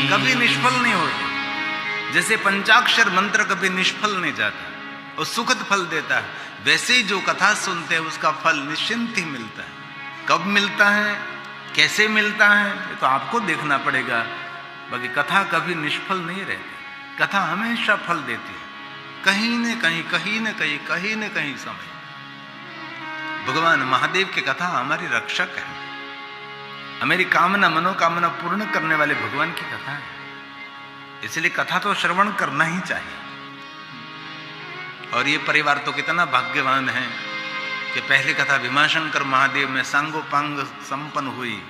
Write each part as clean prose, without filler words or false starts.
कभी निष्फल नहीं होती। जैसे पंचाक्षर मंत्र कभी निष्फल नहीं जाता और सुखद फल देता है, वैसे ही जो कथा सुनते हैं उसका फल निश्चिंत ही मिलता है। कब मिलता है, कैसे मिलता है, ये तो आपको देखना पड़ेगा। बाकी कथा कभी निष्फल नहीं रहती, कथा हमेशा फल देती है, कहीं न कहीं, कहीं न कहीं, कहीं न कहीं समय। भगवान महादेव की कथा हमारी रक्षक है, हमारी कामना मनोकामना पूर्ण करने वाले भगवान की कथा है। इसलिए कथा तो श्रवण करना ही चाहिए। और ये परिवार तो कितना भाग्यवान है कि पहली कथा भीमाशंकर महादेव में सांगोपांग संपन्न हुई,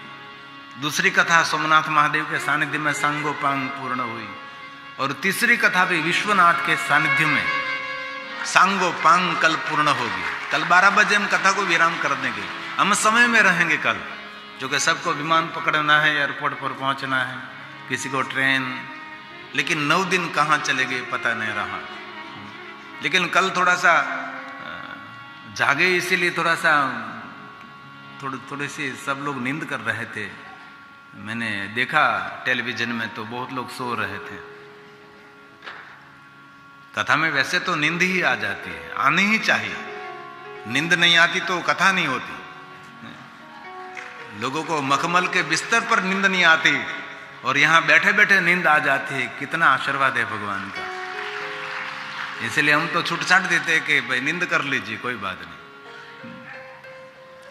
दूसरी कथा सोमनाथ महादेव के सानिध्य में सांगोपांग पूर्ण हुई, और तीसरी कथा भी विश्वनाथ के सानिध्य में सांगोपांग कल पूर्ण होगी। कल 12 बजे हम कथा को विराम कर देंगे, हम समय में रहेंगे कल, जो कि सबको विमान पकड़ना है, एयरपोर्ट पर पहुंचना है, किसी को ट्रेन, लेकिन 9 दिन कहाँ चले गए पता नहीं रहा। लेकिन कल थोड़ा सा जागे, इसीलिए थोड़ा सा थोड़ी सी सब लोग नींद कर रहे थे। मैंने देखा टेलीविजन में तो बहुत लोग सो रहे थे। कथा में वैसे तो नींद ही आ जाती है, आनी ही चाहिए। नींद नहीं आती तो कथा नहीं होती। लोगों को मखमल के बिस्तर पर नींद नहीं आती और यहां बैठे बैठे नींद आ जाती है। कितना आशीर्वाद है भगवान का। इसलिए हम तो छूट-छाट देते हैं कि भाई नींद कर लीजिए, कोई बात नहीं।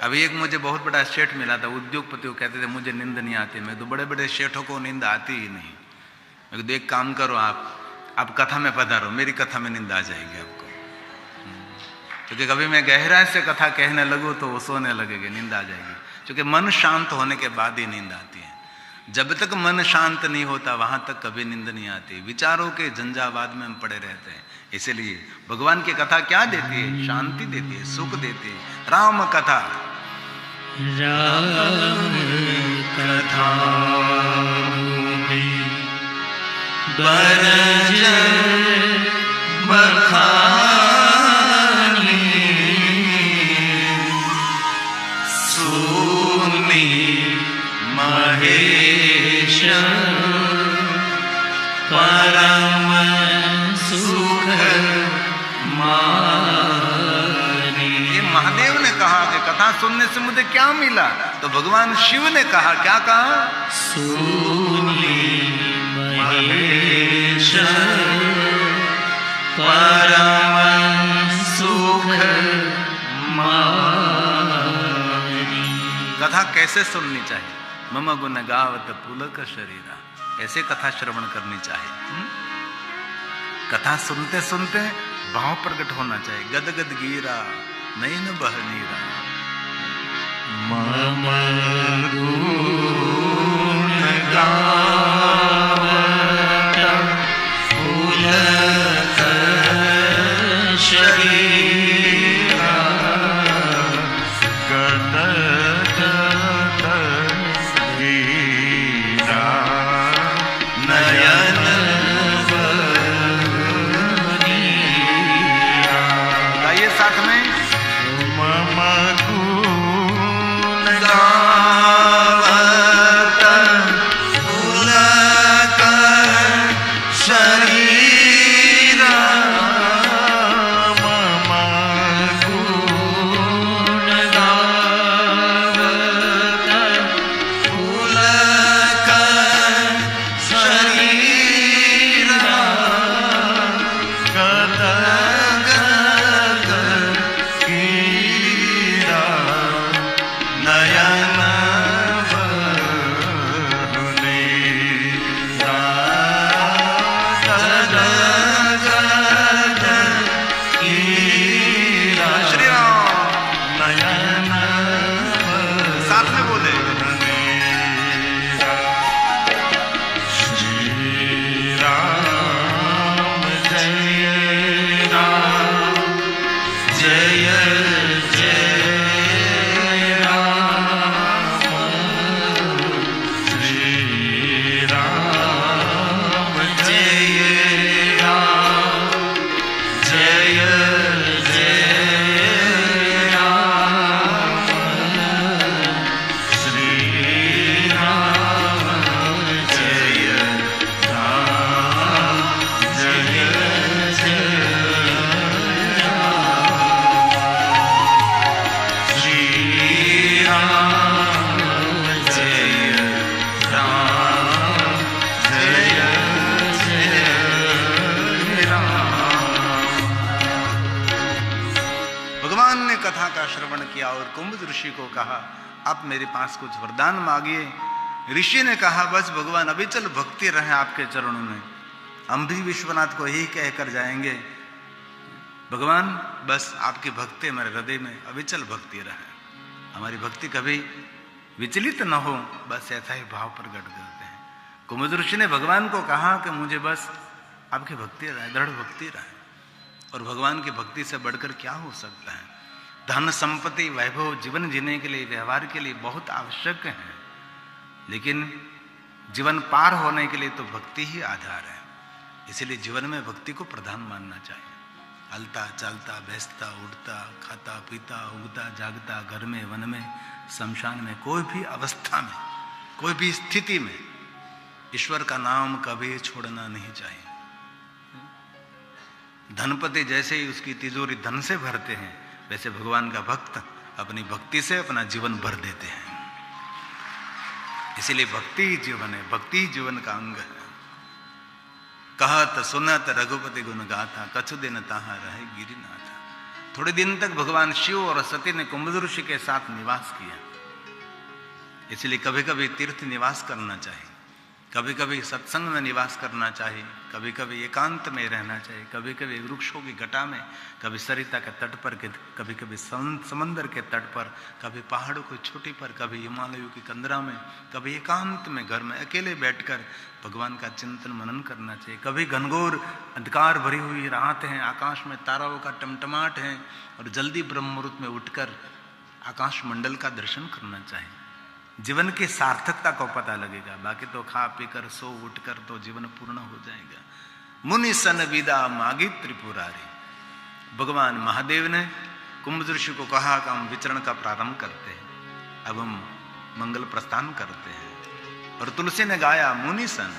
अभी एक मुझे बहुत बड़ा सेठ मिला था, उद्योगपति, वो कहते थे मुझे नींद नहीं आती। मैं तो बड़े बड़े सेठों को नींद आती ही नहीं। मैं तो एक काम करो, आप कथा में पधारो, मेरी कथा में नींद आ जाएगी आपको। क्योंकि कभी मैं गहराई से कथा कहने लगूँ तो वो सोने लगेगी, नींद आ जाएगी। क्योंकि मन शांत होने के बाद ही नींद आती है। जब तक मन शांत नहीं होता वहां तक कभी नींद नहीं आती। विचारों के झंझावात में हम पड़े रहते हैं। इसलिए भगवान की कथा क्या देती है? शांति देती है, सुख देती है। राम कथा, राम कथा बरज बखानी सुनी महेश परम सुख मानी। ये महादेव ने कहा कि कथा सुनने से मुझे क्या मिला, तो भगवान शिव ने कहा, क्या कहा? सुनी महेश परम सुख मानी। कथा कैसे सुननी चाहिए? मम गुण गावत पुलक शरीरा, ऐसे कथा श्रवण करनी चाहिए। कथा सुनते सुनते भाव प्रकट होना चाहिए। गद गद गीरा नैन बह नीरा, मम गुण गावत पुलक शरीरा, गद गद गीरा नयन बनीरा। गाइए साथ में। मम गुण गावत ऋषि को कहा, आप मेरे पास कुछ वरदान मांगिए। ऋषि ने कहा, बस भगवान अविचल भक्ति रहे आपके चरणों में, हम भी विश्वनाथ को यही कहकर जाएंगे, भगवान बस आपकी भक्ति हमारे हृदय में अविचल भक्ति रहे, हमारी भक्ति कभी विचलित न हो, बस ऐसा ही भाव प्रकट करते हैं। कुमुद ऋषि ने भगवान को कहा कि मुझे बस आपकी भक्ति रहे, दृढ़ भक्ति रहे, और भगवान की भक्ति से बढ़कर क्या हो सकता है। धन संपत्ति वैभव जीवन जीने के लिए, व्यवहार के लिए बहुत आवश्यक है, लेकिन जीवन पार होने के लिए तो भक्ति ही आधार है। इसलिए जीवन में भक्ति को प्रधान मानना चाहिए। हलता चलता बैसता उठता खाता पीता उगता जागता, घर में वन में शमशान में, कोई भी अवस्था में, कोई भी स्थिति में ईश्वर का नाम कभी छोड़ना नहीं चाहिए। धनपति जैसे ही उसकी तिजोरी धन से भरते हैं, वैसे भगवान का भक्त अपनी भक्ति से अपना जीवन भर देते हैं। इसीलिए भक्ति ही जीवन है, भक्ति ही जीवन का अंग है। कहत सुनत रघुपति गुण गाथा, कछु दिन ताहा रहे गिरिनाथ। थोड़े दिन तक भगवान शिव और सती ने कुमुद ऋषि के साथ निवास किया। इसलिए कभी कभी तीर्थ निवास करना चाहिए, कभी कभी सत्संग में निवास करना चाहिए, कभी कभी एकांत में रहना चाहिए, कभी कभी वृक्षों की घटा में, कभी सरिता के तट पर, कभी कभी समंदर के तट पर, कभी पहाड़ों की चोटी पर, कभी हिमालयों की कंदरा में, कभी एकांत में घर में अकेले बैठकर भगवान का चिंतन मनन करना चाहिए। कभी घनघोर अंधकार भरी हुई रात है, आकाश में ताराओं का टमटमाट है, और जल्दी ब्रह्म मुहूर्त में उठकर आकाश मंडल का दर्शन करना चाहिए। जीवन की सार्थकता को पता लगेगा, बाकी तो खा पी कर सो उठकर तो जीवन पूर्ण हो जाएगा। मुनि सन विदा मागी त्रिपुरारी। भगवान महादेव ने कुमुद ऋषि को कहा कि हम विचरण का प्रारंभ करते हैं, अब हम मंगल प्रस्थान करते हैं। और तुलसी ने गाया, मुनि सन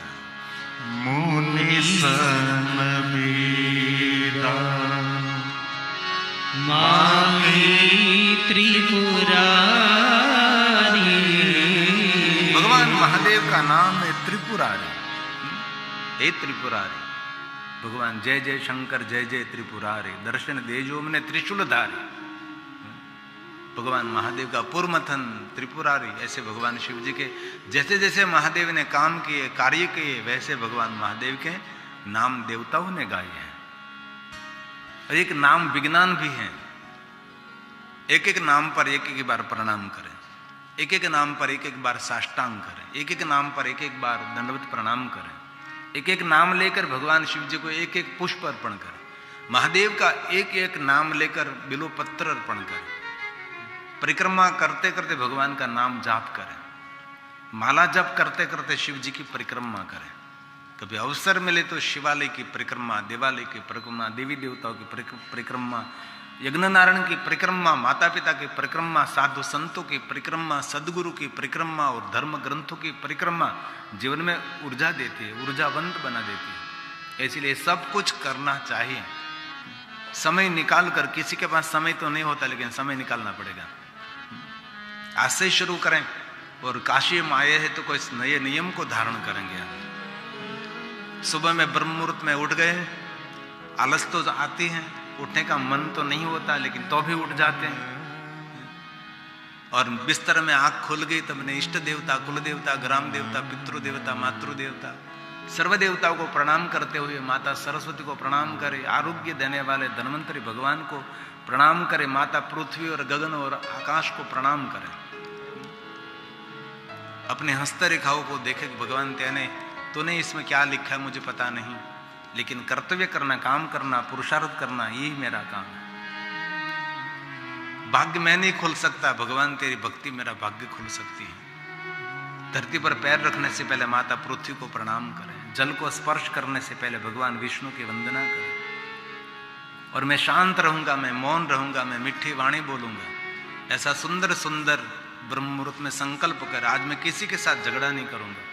विदा मागी त्रिपुरारी। भगवान महादेव का नाम है त्रिपुरारी। हे त्रिपुरारी, भगवान जय जय शंकर जय जय त्रिपुरारी, दर्शन देजो मने त्रिशूलधारी। भगवान महादेव का पुरमथन त्रिपुरारी। ऐसे भगवान शिव जी के जैसे जैसे महादेव ने काम किए, कार्य किए, वैसे भगवान महादेव के नाम देवताओं ने गाए हैं। और एक नाम विज्ञान भी है। एक एक नाम पर एक एक बार प्रणाम करें, एक एक नाम पर एक एक बार साष्टांग करें, एक एक नाम पर एक एक बार दंडवत प्रणाम करें, एक एक नाम लेकर भगवान शिव जी को एक एक पुष्प अर्पण करें, महादेव का एक एक नाम लेकर बिलो पत्र अर्पण करें, परिक्रमा करते करते भगवान का नाम जाप करें, माला जप करते करते शिव जी की परिक्रमा करें। कभी अवसर मिले तो शिवालय की परिक्रमा, देवालय की परिक्रमा, देवी देवताओं की परिक्रमा, यज्ञ नारायण की परिक्रमा, माता पिता की परिक्रमा, साधु संतों की परिक्रमा, सदगुरु की परिक्रमा और धर्म ग्रंथों की परिक्रमा जीवन में ऊर्जा देती है, ऊर्जावंत बना देती है। इसलिए सब कुछ करना चाहिए, समय निकाल कर। किसी के पास समय तो नहीं होता, लेकिन समय निकालना पड़ेगा। आज से शुरू करें, और काशी में आए हैं तो कोई नए नियम को धारण करेंगे। सुबह में ब्रह्म मुहूर्त में उठ गए, आलस तो आती है, उठने का मन तो नहीं होता, लेकिन तो भी उठ जाते हैं। और बिस्तर में आंख खुल गई तब अपने इष्ट देवता, कुल देवता, ग्राम देवता, पितृ देवता, मातृ देवता, सर्व देवताओं को प्रणाम करते हुए माता सरस्वती को प्रणाम करे, आरोग्य देने वाले धन्वंतरी भगवान को प्रणाम करे, माता पृथ्वी और गगन और आकाश को प्रणाम करे। अपने हस्तरेखाओं को देखे, भगवान तूने इसमें क्या लिखा है मुझे पता नहीं, लेकिन कर्तव्य करना, काम करना, पुरुषार्थ करना, यही मेरा काम है। भाग्य मैं नहीं खोल सकता, भगवान तेरी भक्ति मेरा भाग्य खोल सकती है। धरती पर पैर रखने से पहले माता पृथ्वी को प्रणाम करें, जल को स्पर्श करने से पहले भगवान विष्णु की वंदना करें। और मैं शांत रहूंगा, मैं मौन रहूंगा, मैं मीठी वाणी बोलूंगा, ऐसा सुंदर सुंदर ब्रह्म मुहूर्त में संकल्प कर, आज मैं किसी के साथ झगड़ा नहीं करूंगा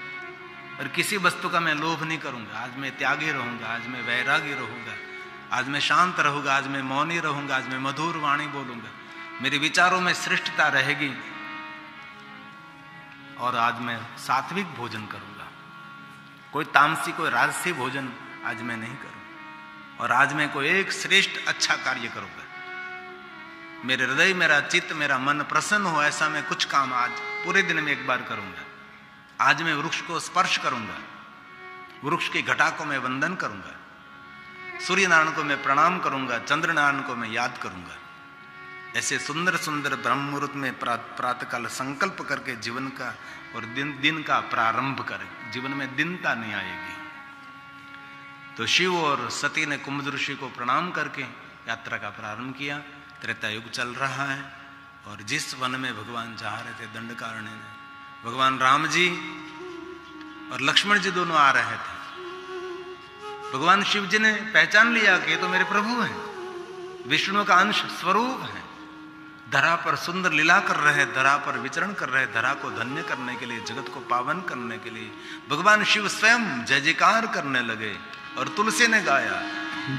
और किसी वस्तु का मैं लोभ नहीं करूंगा, आज मैं त्यागी रहूंगा, आज मैं वैरागी रहूंगा, आज मैं शांत रहूंगा, आज मैं मौनी रहूंगा, आज मैं मधुर वाणी बोलूंगा, मेरे विचारों में श्रेष्ठता रहेगी, और आज मैं सात्विक भोजन करूंगा, कोई तामसी कोई राजसी भोजन आज मैं नहीं करूंगा, और आज मैं कोई एक श्रेष्ठ अच्छा कार्य करूंगा। मेरे हृदय, मेरा चित्त, मेरा मन प्रसन्न हो, ऐसा मैं कुछ काम आज पूरे दिन में एक बार करूंगा। आज मैं वृक्ष को स्पर्श करूंगा, वृक्ष की घटा को मैं वंदन करूंगा, सूर्य नारायण को मैं प्रणाम करूंगा, चंद्र नारायण को मैं याद करूंगा। ऐसे सुंदर सुंदर ब्रह्म मुहूर्त में प्रातःकाल संकल्प करके जीवन का और दिन का प्रारंभ करें, जीवन में दिनता नहीं आएगी। तो शिव और सती ने कुमुद ऋषि को प्रणाम करके यात्रा का प्रारंभ किया। त्रेता युग चल रहा है और जिस वन में भगवान जा रहे थे दंडकारण्य में, भगवान राम जी और लक्ष्मण जी दोनों आ रहे थे। भगवान शिव जी ने पहचान लिया कि ये तो मेरे प्रभु हैं, विष्णु का अंश स्वरूप है, धरा पर सुंदर लीला कर रहे हैं, धरा पर विचरण कर रहे हैं, धरा को धन्य करने के लिए, जगत को पावन करने के लिए भगवान शिव स्वयं जय जयकार करने लगे। और तुलसी ने गाया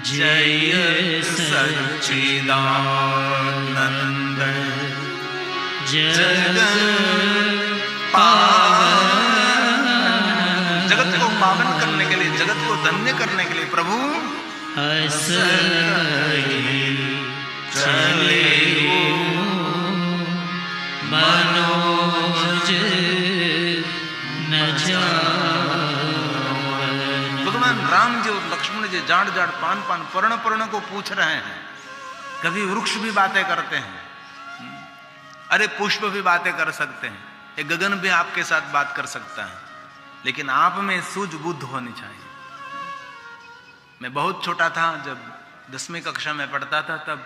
जय सच्चिदानंद जगत को पावन करने के लिए, जगत को धन्य करने के लिए प्रभु चले मनोज न भगवान राम जी और लक्ष्मण जी जाड़ जाड़ पान पान पर्ण पर्ण को पूछ रहे हैं। कभी वृक्ष भी बातें करते हैं, अरे पुष्प भी बातें कर सकते हैं, एक गगन भी आपके साथ बात कर सकता है, लेकिन आप में सूझबूझ होनी चाहिए। मैं बहुत छोटा था, जब 10वीं कक्षा में पढ़ता था, तब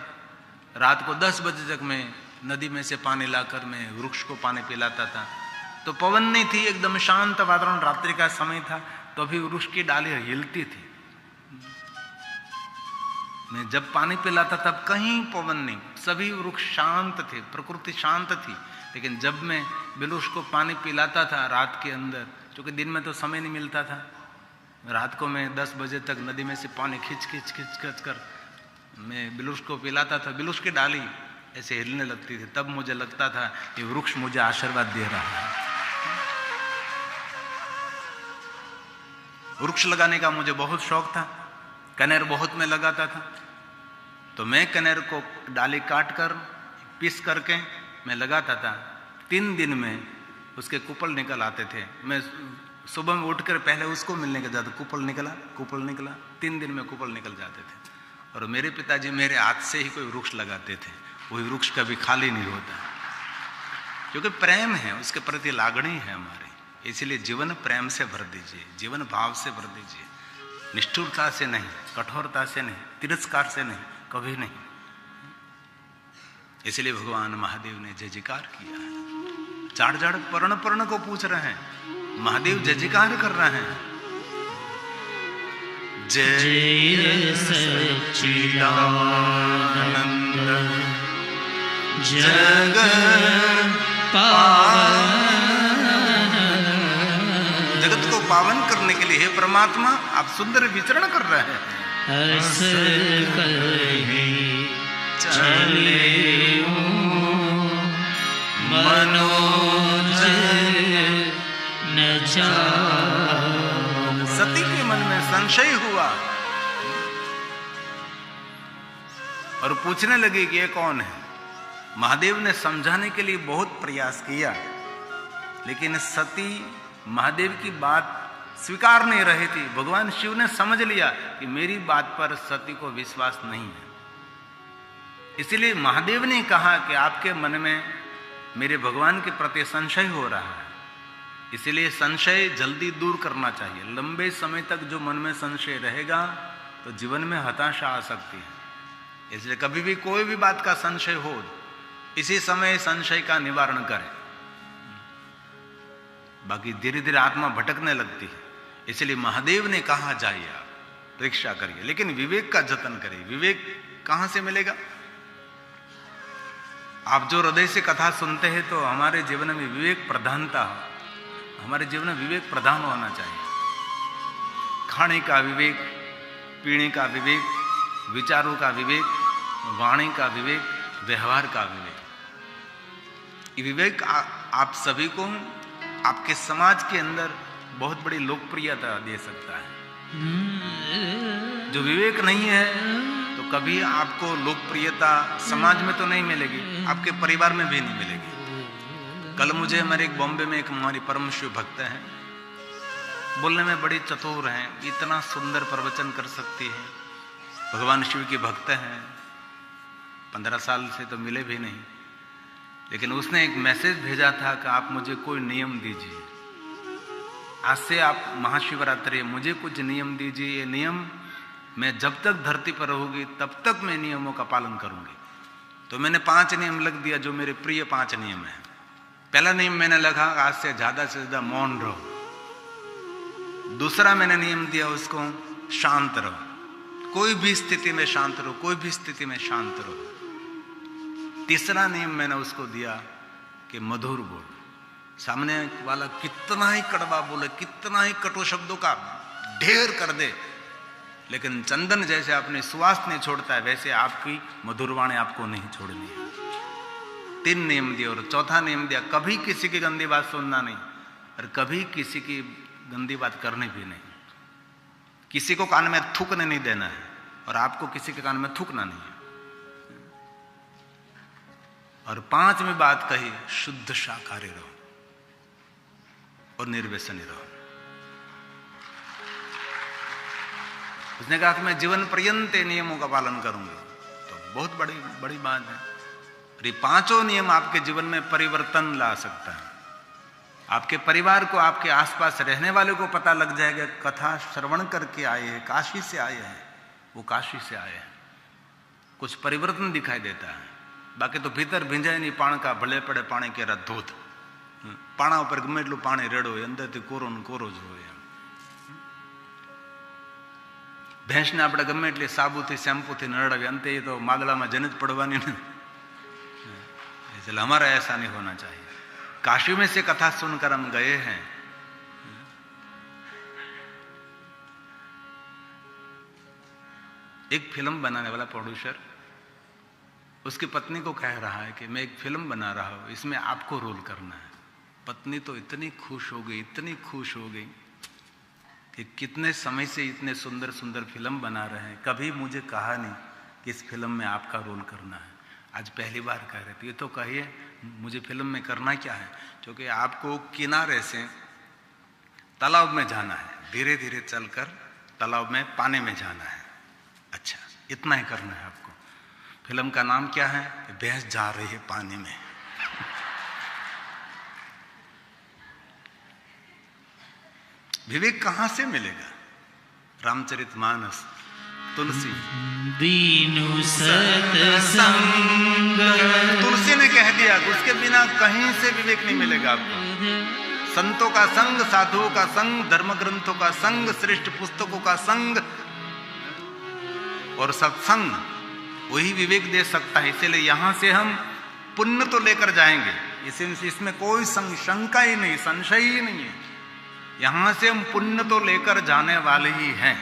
रात को 10 बजे तक मैं नदी में से पानी लाकर मैं वृक्ष को पानी पिलाता था। तो पवन नहीं थी, एकदम शांत वातावरण, रात्रि का समय था, तो भी वृक्ष की डाली हिलती थी। मैं जब पानी पिलाता तब कहीं पवन नहीं, सभी वृक्ष शांत थे, प्रकृति शांत थी। लेकिन जब मैं वृक्ष को पानी पिलाता था रात के अंदर, क्योंकि दिन में तो समय नहीं मिलता था, रात को मैं 10 बजे तक नदी में से पानी खींच कर मैं वृक्ष को पिलाता था। वृक्ष की डाली ऐसे हिलने लगती थी, तब मुझे लगता था कि वृक्ष मुझे आशीर्वाद दे रहा है। वृक्ष लगाने का मुझे बहुत शौक था, कनेर बहुत मैं लगाता था, तो मैं कनेर को डाली काट कर पीस करके मैं लगाता था। 3 दिन में उसके कुपल निकल आते थे। मैं सुबह में उठकर पहले उसको मिलने के जाता, कुपल निकला, 3 दिन में कुपल निकल जाते थे। और मेरे पिताजी मेरे हाथ से ही कोई वृक्ष लगाते थे, वही वृक्ष कभी खाली नहीं होता, क्योंकि प्रेम है, उसके प्रति लागणी है हमारी। इसलिए जीवन प्रेम से भर दीजिए, जीवन भाव से भर दीजिए, निष्ठुरता से नहीं, कठोरता से नहीं, तिरस्कार से नहीं, कभी नहीं। इसलिए भगवान महादेव ने जय जयकार किया है। जाड़ जाड़ पर्ण पर्ण को पूछ रहे हैं, महादेव जय जयकार कर रहे हैं। जय सच्चिदानंद जगत पावन, जगत को पावन करने के लिए हे परमात्मा आप सुंदर विचरण कर रहे हैं। हस चले मनोज न जान। सती के मन में संशय हुआ और पूछने लगी कि ये कौन है। महादेव ने समझाने के लिए बहुत प्रयास किया, लेकिन सती महादेव की बात स्वीकार नहीं रही थी। भगवान शिव ने समझ लिया कि मेरी बात पर सती को विश्वास नहीं है, इसलिए महादेव ने कहा कि आपके मन में मेरे भगवान के प्रति संशय हो रहा है, इसलिए संशय जल्दी दूर करना चाहिए। लंबे समय तक जो मन में संशय रहेगा तो जीवन में हताशा आ सकती है। इसलिए कभी भी कोई भी बात का संशय हो, इसी समय संशय का निवारण करें, बाकी धीरे धीरे आत्मा भटकने लगती है। इसलिए महादेव ने कहा जाइए आप परीक्षा करिए, लेकिन विवेक का जतन करिए। विवेक कहां से मिलेगा? आप जो हृदय से कथा सुनते हैं तो हमारे जीवन में विवेक प्रधानता, हमारे जीवन में विवेक प्रधान होना चाहिए। खाने का विवेक, पीने का विवेक, विचारों का विवेक, वाणी का विवेक, व्यवहार का विवेक। ये विवेक आप सभी को आपके समाज के अंदर बहुत बड़ी लोकप्रियता दे सकता है। जो विवेक नहीं है तो कभी आपको लोकप्रियता समाज में तो नहीं मिलेगी, आपके परिवार में भी नहीं मिलेगी। कल मुझे हमारे एक बॉम्बे में एक हमारी परम शिव भक्त है, बोलने में बड़ी चतुर हैं, इतना सुंदर प्रवचन कर सकती है, भगवान शिव की भक्त हैं, 15 साल से तो मिले भी नहीं, लेकिन उसने एक मैसेज भेजा था कि आप मुझे कोई नियम दीजिए, आज से आप महाशिवरात्रि है, मुझे कुछ नियम दीजिए, ये नियम मैं जब तक धरती पर रहूंगी तब तक मैं नियमों का पालन करूंगी। तो मैंने 5 नियम लिख दिया, जो मेरे प्रिय 5 नियम है। पहला नियम मैंने लिखा, आज से ज्यादा मौन रहो। दूसरा मैंने नियम दिया उसको, शांत रहो, कोई भी स्थिति में शांत रहो, कोई भी स्थिति में शांत रहो। तीसरा नियम मैंने उसको दिया कि मधुर बोल, सामने वाला कितना ही कड़वा बोले, कितना ही कटु शब्दों का ढेर कर दे, लेकिन चंदन जैसे अपनी सुवास नहीं छोड़ता है, वैसे आपकी मधुरवाणी आपको नहीं छोड़नी है। 3 नियम दिए। और चौथा नियम दिया, कभी किसी की गंदी बात सुनना नहीं और कभी किसी की गंदी बात करनी भी नहीं। किसी को कान में थूकने नहीं देना है और आपको किसी के कान में थूकना नहीं है। और 5वीं बात कही, शुद्ध शाकाहारी रहो और निर्व्यसनी रहो। उसने कहा कि मैं जीवन पर्यंत नियमों का पालन करूंगा, तो बहुत बड़ी बात है। और ये 5 नियम आपके जीवन में परिवर्तन ला सकता है। आपके परिवार को, आपके आसपास रहने वाले को पता लग जाएगा, कथा श्रवण करके आए हैं, काशी से आए हैं, वो काशी से आए हैं, कुछ परिवर्तन दिखाई देता है। बाकी तो भीतर भिंजाए नहीं पाण का, भले पड़े पानी के धोत, पाणा पर गमे એટલું પાણી રેડો અંદર થી કોરો ને કોરો જ હોય। ભેંસને આપણે ગમે એટલી સાબુથી શેમ્પૂથી નરડાવી, અંતે એ તો માદળામાં જને જ પડવાની ને। इसलिए हमारा ऐसा नहीं होना चाहिए। काशी में से कथा सुनकर हम गए हैं, एक फिल्म बनाने वाला प्रोड्यूसर उसकी पत्नी को कह रहा है कि मैं एक फिल्म बना रहा हूं, इसमें आपको रोल करना है। पत्नी तो इतनी खुश हो गई, इतनी खुश हो गई कि कितने समय से इतने सुंदर सुंदर फिल्म बना रहे हैं, कभी मुझे कहा नहीं कि इस फिल्म में आपका रोल करना है, आज पहली बार कह रहे थे। ये तो कहिए मुझे फिल्म में करना क्या है, क्योंकि आपको किनारे से तालाब में जाना है, धीरे धीरे चलकर तालाब में पानी में जाना है। अच्छा, इतना ही करना है आपको। फिल्म का नाम क्या है? भैंस जा रही है पानी में। विवेक कहां से मिलेगा? रामचरितमानस, तुलसी, दीनु सतसंग, तुलसी ने कह दिया उसके बिना कहीं से विवेक नहीं मिलेगा आपको। संतों का संग, साधुओं का संग, धर्म ग्रंथों का संग, श्रेष्ठ पुस्तकों का संग और सत्संग, वही विवेक दे सकता है। इसलिए यहां से हम पुण्य तो लेकर जाएंगे, इसमें कोई शंका ही नहीं, संशय ही नहीं है। यहां से हम पुण्य तो लेकर जाने वाले ही हैं,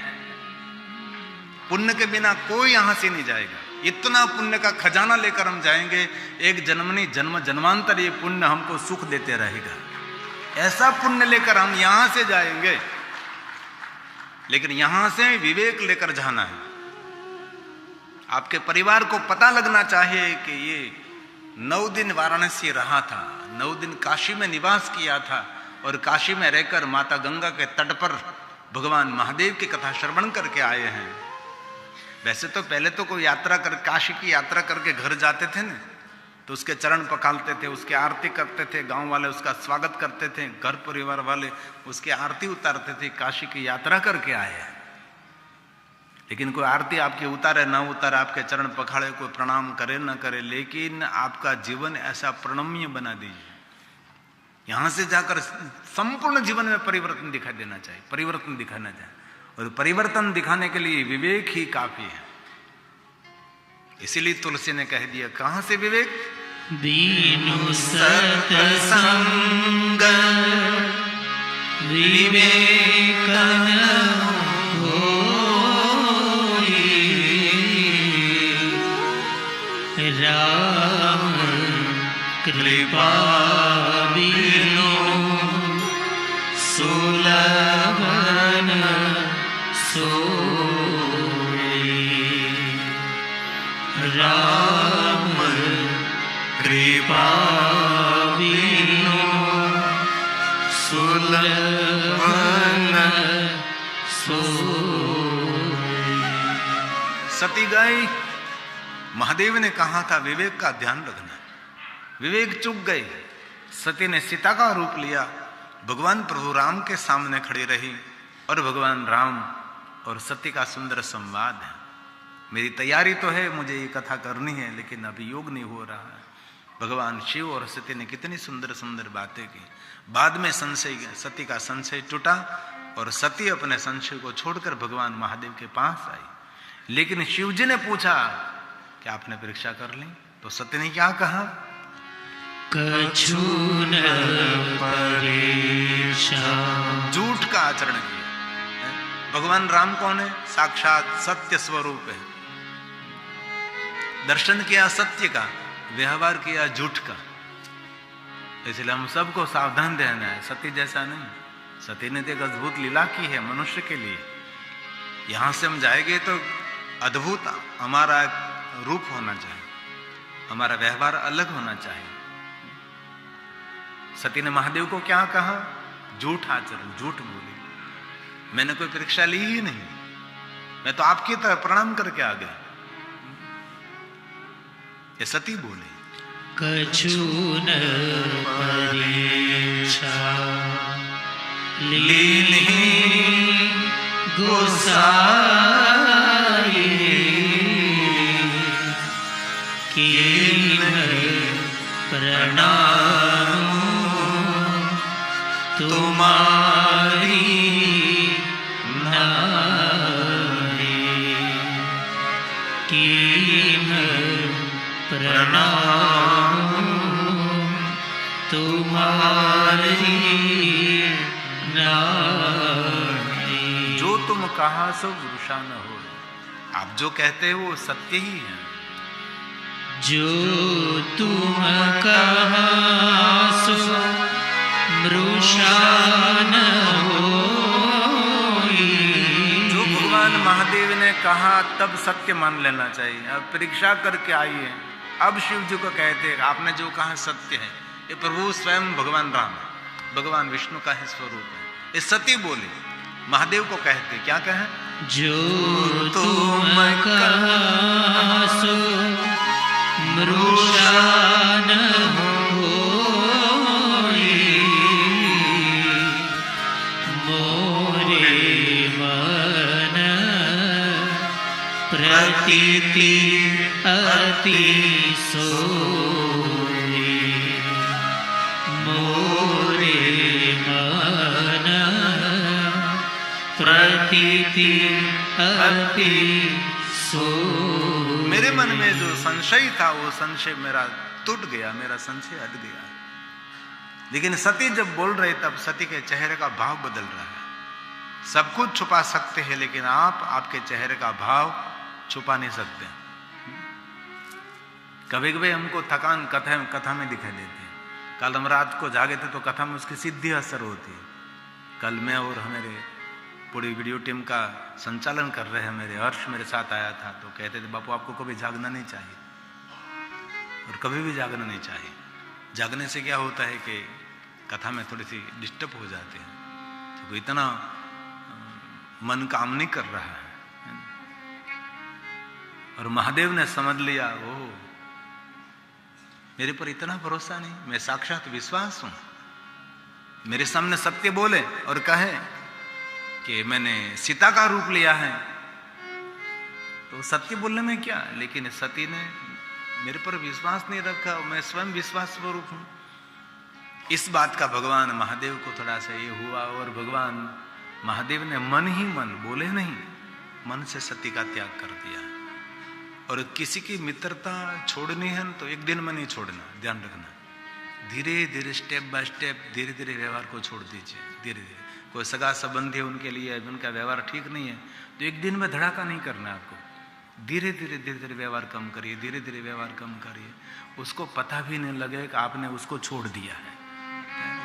पुण्य के बिना कोई यहां से नहीं जाएगा। इतना पुण्य का खजाना लेकर हम जाएंगे, एक जन्म नहीं जन्म जन्मांतर ये पुण्य हमको सुख देते रहेगा। ऐसा पुण्य लेकर हम यहां से जाएंगे, लेकिन यहां से विवेक लेकर जाना है। आपके परिवार को पता लगना चाहिए कि ये 9 दिन वाराणसी रहा था, 9 दिन काशी में निवास किया था और काशी में रहकर माता गंगा के तट पर भगवान महादेव की कथा श्रवण करके आए हैं। वैसे तो पहले तो कोई यात्रा कर, काशी की यात्रा करके घर जाते थे ना, तो उसके चरण पखालते थे, उसकी आरती करते थे, गांव वाले उसका स्वागत करते थे, घर परिवार वाले उसकी आरती उतारते थे। काशी की यात्रा करके आए हैं, लेकिन कोई आरती आपकी उतारे ना उतारे, आपके चरण पखाड़े, कोई प्रणाम करे ना करे, लेकिन आपका जीवन ऐसा प्रणम्य बना दीजिए। यहां से जाकर संपूर्ण जीवन में परिवर्तन दिखाई देना चाहिए, परिवर्तन दिखाना चाहिए। और परिवर्तन दिखाने के लिए विवेक ही काफी है। इसीलिए तुलसी ने कह दिया, कहां से विवेक? दीनु सतसंग, विवेक न होई, राम कृपा बिनु सुलभन सोई। राम कृपा बिनु सुलभ सती गई। महादेव ने कहा था विवेक का ध्यान रखना, विवेक चूक गए। सती ने सीता का रूप लिया, भगवान प्रभु राम के सामने खड़ी रही और भगवान राम और सती का सुंदर संवाद है। मेरी तैयारी तो है, मुझे ये कथा करनी है, लेकिन अभी योग नहीं हो रहा है। भगवान शिव और सती ने कितनी सुंदर सुंदर बातें की। बाद में सती का संशय टूटा और सती अपने संशय को छोड़कर भगवान महादेव के पास आई। लेकिन शिव जी ने पूछा कि आपने परीक्षा कर ली? तो सती ने क्या कहा? कछु न परीक्षा। झूठ का आचरण किया। भगवान राम कौन है? साक्षात सत्य स्वरूप है। दर्शन किया सत्य का, व्यवहार किया झूठ का। इसलिए हम सबको सावधान रहना है, सती जैसा नहीं। सती ने तो एक अद्भुत लीला की है मनुष्य के लिए। यहां से हम जाएंगे तो अद्भुत हमारा रूप होना चाहिए, हमारा व्यवहार अलग होना चाहिए। सती ने महादेव को क्या कहा? झूठ आचरण, झूठ बोली। मैंने कोई परीक्षा ली ही नहीं, मैं तो आपकी तरह प्रणाम करके आ गया, ये सती बोली। कछु न परीक्षा लीन्ही गोसाई कीन प्रणाम तुम्हारी नारी कीन प्रणाम तुम्हारी नारी। जो तुम कहा सो वृषा न हो। आप जो कहते हो वो सत्य ही है। जो तुम कहा सो मृषा न होई। जो भगवान महादेव ने कहा तब सत्य मान लेना चाहिए। अब परीक्षा करके आइए। अब शिव जी को कहते हैं आपने जो कहा सत्य है। ये प्रभु स्वयं भगवान राम है, भगवान विष्णु का ही स्वरूप है। ये सती बोली। महादेव को कहते क्या कहे? जो तुम कहा सो मृषा न होई। मोरे मन प्रतीति अति सोई। मोरे मन प्रतीति अति सोई। मेरे मन में जो संशय था वो संशय मेरा टूट गया, मेरा संशय हट गया। लेकिन सती जब बोल रहे तब सती के चेहरे का भाव बदल रहा है। सब कुछ छुपा सकते हैं लेकिन आपके चेहरे का भाव छुपा नहीं सकते। कभी कभी हमको थकान कथा में दिखाई देती है। कल हम रात को जागे थे तो कथा में उसकी सीधी असर होती है। कल मैं और हमारे पूरी वीडियो टीम का संचालन कर रहे हैं, मेरे हर्ष मेरे साथ आया था, तो कहते थे बापू आपको कभी जागना नहीं चाहिए और कभी भी जागना नहीं चाहिए। जागने से क्या होता है कि कथा में थोड़ी सी डिस्टर्ब हो जाते हैं, तो इतना मन काम नहीं कर रहा है। और महादेव ने समझ लिया वो मेरे पर इतना भरोसा नहीं, मैं साक्षात विश्वास हूं। मेरे सामने सत्य बोले और कहे कि मैंने सीता का रूप लिया है, तो सत्य बोलने में क्या। लेकिन सती ने मेरे पर विश्वास नहीं रखा, मैं स्वयं विश्वास स्वरूप हूं। इस बात का भगवान महादेव को थोड़ा सा ये हुआ और भगवान महादेव ने मन ही मन, बोले नहीं, मन से सती का त्याग कर दिया। और किसी की मित्रता छोड़नी है तो एक दिन में नहीं छोड़ना, ध्यान रखना। धीरे धीरे स्टेप बाय स्टेप धीरे धीरे व्यवहार को छोड़ दीजिए। धीरे धीरे कोई सगा संबंधी है उनके लिए उनका व्यवहार ठीक नहीं है तो एक दिन में धड़ाका नहीं करना आपको। धीरे धीरे व्यवहार कम करिए, धीरे धीरे व्यवहार कम करिए। उसको पता भी नहीं लगे कि आपने उसको छोड़ दिया है,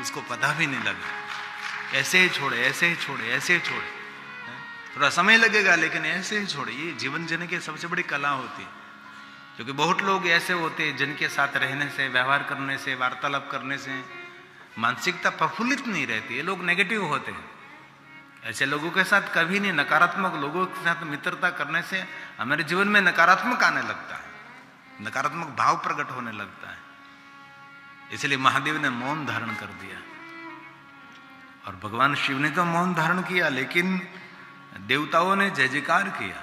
उसको पता भी नहीं लगे। ऐसे ही छोड़े, ऐसे ही छोड़े, ऐसे ही छोड़े। थोड़ा समय लगेगा लेकिन ऐसे ही छोड़े। ये जीवन जीने की सबसे बड़ी कला होती है। क्योंकि बहुत लोग ऐसे होते हैं जिनके साथ रहने से, व्यवहार करने से, वार्तालाप करने से मानसिकता प्रफुल्लित नहीं रहती, ये लोग नेगेटिव होते हैं। ऐसे लोगों के साथ कभी नहीं, नकारात्मक लोगों के साथ मित्रता करने से हमारे जीवन में नकारात्मक आने लगता है, नकारात्मक भाव प्रकट होने लगता है। इसलिए महादेव ने मौन धारण कर दिया और भगवान शिव ने तो मौन धारण किया, लेकिन देवताओं ने जय जयकार किया।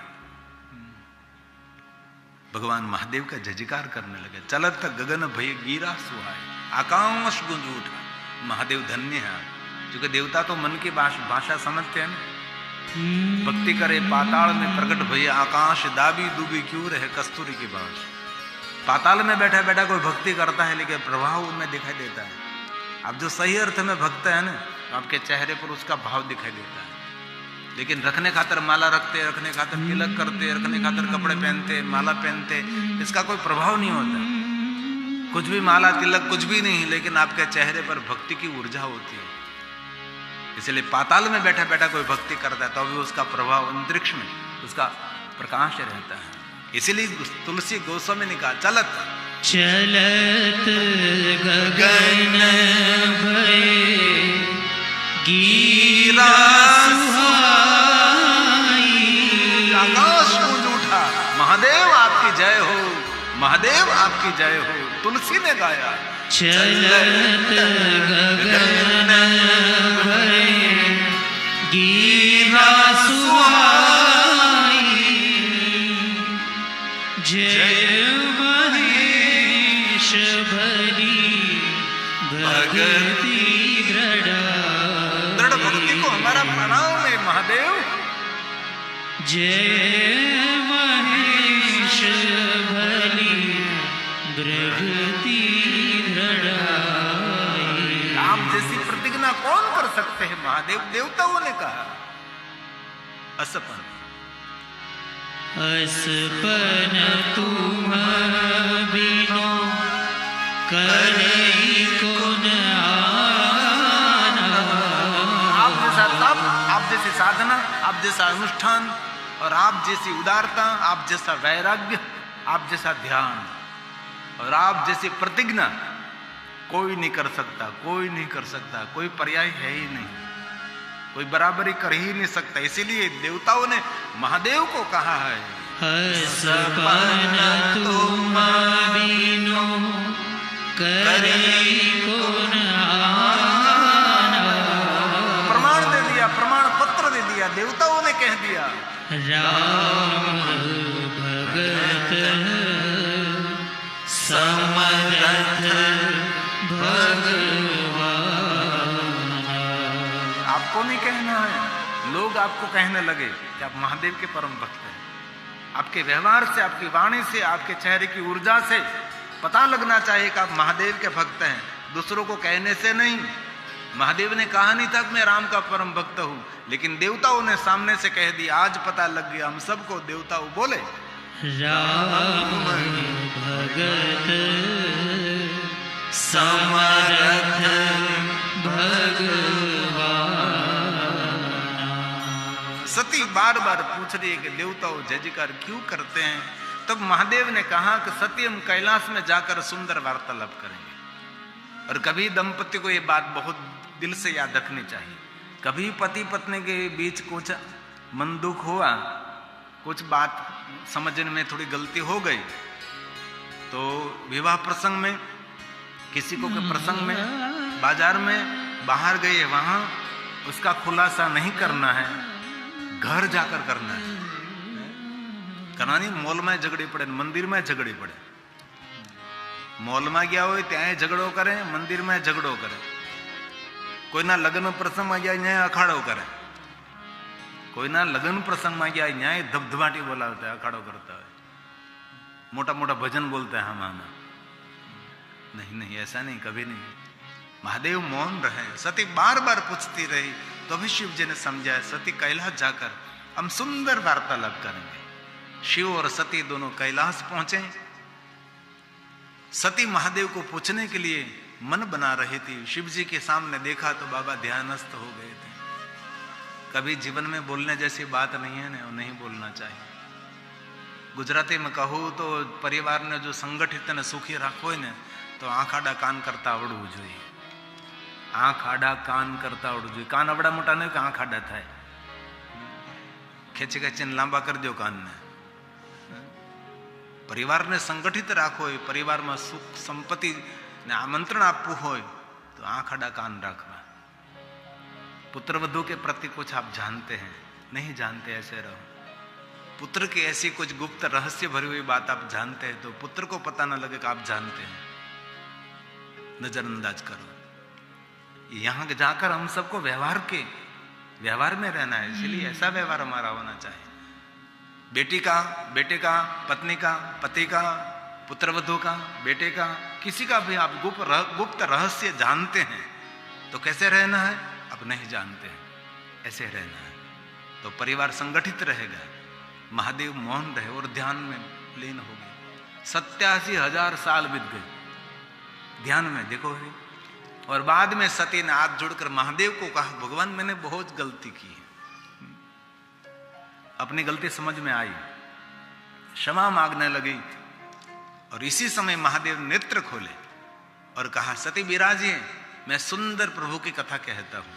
भगवान महादेव का जय जयकार करने लगे। चलत गगन भय गिरा सुहाय, आकाश गूंज उठा। महादेव धन्य है, क्योंकि देवता तो मन की भाषा समझते हैं ना। भक्ति करे पाताल में प्रकट भय, आकाश दाबी दुबी क्यों रहे कस्तूरी की बात। पाताल में बैठा बैठा कोई भक्ति करता है, लेकिन प्रभाव उनमें दिखाई देता है। आप जो सही अर्थ में भक्त है ना, तो आपके चेहरे पर उसका भाव दिखाई देता है। लेकिन रखने खातर माला रखते, रखने खातर तिलक करते, रखने खातर कपड़े पहनते, माला पहनते, इसका कोई प्रभाव नहीं होता। कुछ भी माला तिलक कुछ भी नहीं, लेकिन आपके चेहरे पर भक्ति की ऊर्जा होती है। इसलिए पाताल में बैठा बैठा कोई भक्ति करता है तो भी उसका प्रभाव अंतरिक्ष में उसका प्रकाश रहता है। इसीलिए तुलसी गोस्वामी ने कहा चलत चलत गगन भय गिरा सुहाई, आकाश गूंज उठा। महादेव आपकी जय हो, महादेव आपकी जय हो, तुलसी ने गाया। चलत गगन भय गिरा सुहाई, जय महेश भरी भक्ति दृढ़ भक्ति को हमारा प्रणाम है महादेव। जय महेश भली भक्ति आप जैसी प्रतिज्ञा कौन कर सकते हैं महादेव? देवताओं ने कहा। असपन असपन तुम बिनो करई कौन आना। आप जैसा तप, आप जैसी साधना, आप जैसा अनुष्ठान और आप जैसी उदारता, आप जैसा वैराग्य, आप जैसा ध्यान और आप जैसी प्रतिज्ञा कोई नहीं कर सकता, कोई नहीं कर सकता, कोई पर्याय है ही नहीं, कोई बराबरी कर ही नहीं सकता। इसीलिए देवताओं ने महादेव को कहा है असपन तुम बिनो करई कौन आना। प्रमाण दे दिया, प्रमाण पत्र दे दिया, देवताओं ने कह दिया। राम भगत समरथ भगवान। आपको नहीं कहना है, लोग आपको कहने लगे कि आप महादेव के परम भक्त हैं। आपके व्यवहार से, आपकी वाणी से, आपके चेहरे की ऊर्जा से पता लगना चाहिए कि आप महादेव के भक्त हैं, दूसरों को कहने से नहीं। महादेव ने कहा नहीं था कि मैं राम का परम भक्त हूं, लेकिन देवताओं ने सामने से कह दिया। आज पता लग गया हम सबको, देवताओं बोले राम भगत समरथ भगवान। सती बार बार पूछ रही है कि देवताओं जय जयकार क्यों करते हैं? तब महादेव ने कहा कि सती हम कैलाश में जाकर सुंदर वार्तालाप करेंगे। और कभी दंपति को ये बात बहुत दिल से याद रखनी चाहिए। कभी पति पत्नी के बीच कुछ मन दुख हुआ, कुछ बात समझने में थोड़ी गलती हो गई, तो विवाह प्रसंग में, किसी को के प्रसंग में, बाजार में बाहर गए, वहां उसका खुलासा नहीं करना है, घर जाकर करना है। करना नहीं, मॉल में झगड़े पड़े, मंदिर में झगड़े पड़े। मॉल में गया हो ત્યાં झगड़ो करे, मंदिर में झगड़ो करे। कोई ना लग्न प्रसंग में गया न्याय अखाड़ो करे, कोई ना लग्न प्रसंग में गया न्याय धबधबाटी बोलाता है, अखाड़ो करता है, मोटा मोटा भजन बोलता है हम आना। नहीं नहीं, ऐसा नहीं, कभी नहीं। महादेव मौन रहे। सती बार बार पूछती रही, तो अभी शिव जी ने समझा सती कैलाश जाकर हम सुंदर वार्तालाप करेंगे। शिव और सती दोनों कैलाश पहुंचे। सती महादेव को पूछने के लिए मन बना रही थी। शिव जी के सामने देखा तो बाबा ध्यानस्थ हो गए थे। कभी जीवन में बोलने जैसी बात नहीं है ना, नहीं बोलना चाहिए। गुजराती में कहूँ तो परिवार ने जो संगठित ने सुखी राखो ने तो आँख आड़ा कान करता आवड़વું જોઈએ. आँख आड़ा कान करता आवड़વું જોઈએ. कान अवड़ा मोटा नहीं कि आँख आड़ा थाय. खेची खेचीने लांबा कर दो कान ने. परिवार ने संगठित राखो હોય, परिवाરમાં સુખ સંપત્તિ ને આમંત્રણ આપવું હોય तो आँख आड़ा कान रखना. पुत्र वधू के प्रति कुछ आप जानते हैं, नहीं जानते ऐसे रहो. पुत्र की ऐसी कुछ गुप्त रहस्य भरी हुई बात आप जानते हैं तो पुत्र को पता न लगे कि आप जानते हैं, नजरअंदाज करो. यहां जाकर हम सबको व्यवहार में रहना है, इसलिए ऐसा व्यवहार हमारा होना चाहिए. बेटी का, बेटे का, पत्नी का, पति का, पुत्रवधू का, बेटे का, किसी का भी आप गुप्त रहस्य जानते हैं तो कैसे रहना है? अब नहीं जानते हैं, ऐसे रहना है तो परिवार संगठित रहेगा. महादेव मौन रहे और ध्यान में लीन हो गए. 87,000 साल बीत गए ध्यान में, देखो. और बाद में सती ने हाथ जोड़कर महादेव को कहा, भगवान मैंने बहुत गलती की है. अपनी गलती समझ में आई, क्षमा मांगने लगी. और इसी समय महादेव नेत्र खोले और कहा, सती विराजिए, मैं सुंदर प्रभु की कथा कहता हूं.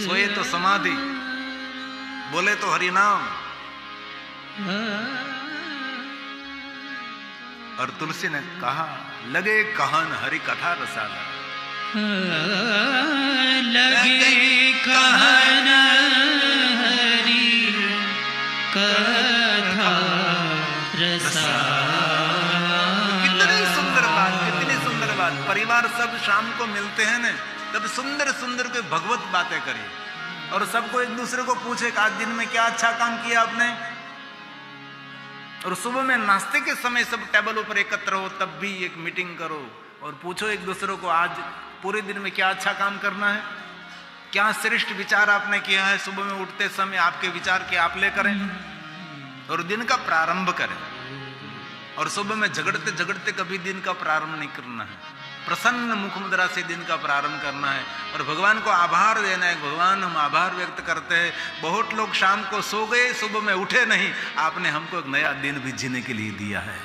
सोए तो समाधि, बोले तो हरि नाम. और तुलसी ने कहा, लगे कहन हरि कथा रसाला. लगे कहन हरि कथा रसाला. कितनी सुंदर बात, कितनी सुंदर बात. परिवार सब शाम को मिलते हैं ना, तब सुंदर सुंदर कोई भगवत बातें करिए और सबको एक दूसरे को पूछे कि आज दिन में क्या अच्छा काम किया आपने. और सुबह में नाश्ते के समय सब टेबल ऊपर एकत्र हो, तब भी एक मीटिंग करो और पूछो एक दूसरे को आज पूरे दिन में क्या अच्छा काम करना है, क्या श्रेष्ठ विचार आपने किया है. सुबह में उठते समय आपके विचार के आप ले करें और दिन का प्रारंभ करें. और सुबह में झगड़ते झगड़ते कभी दिन का प्रारंभ नहीं करना है. प्रसन्न मुख मुद्रा से दिन का प्रारंभ करना है और भगवान को आभार देना है. भगवान हम आभार व्यक्त करते हैं. बहुत लोग शाम को सो गए, सुबह में उठे नहीं. आपने हमको एक नया दिन भी जीने के लिए दिया है.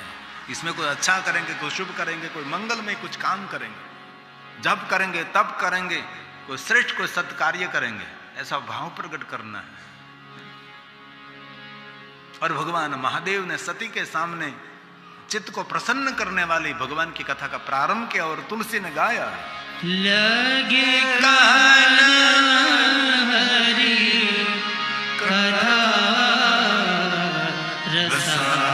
इसमें कोई अच्छा करेंगे, कोई शुभ करेंगे, कोई मंगल में कुछ काम करेंगे, जब करेंगे तब करेंगे, कोई श्रेष्ठ कोई सत्कार्य करेंगे, ऐसा भाव प्रकट करना है. और भगवान महादेव ने सती के सामने चित्त को प्रसन्न करने वाली भगवान की कथा का प्रारंभ किया और तुलसी ने गाया, लगे कहन हरि कथा रसाला.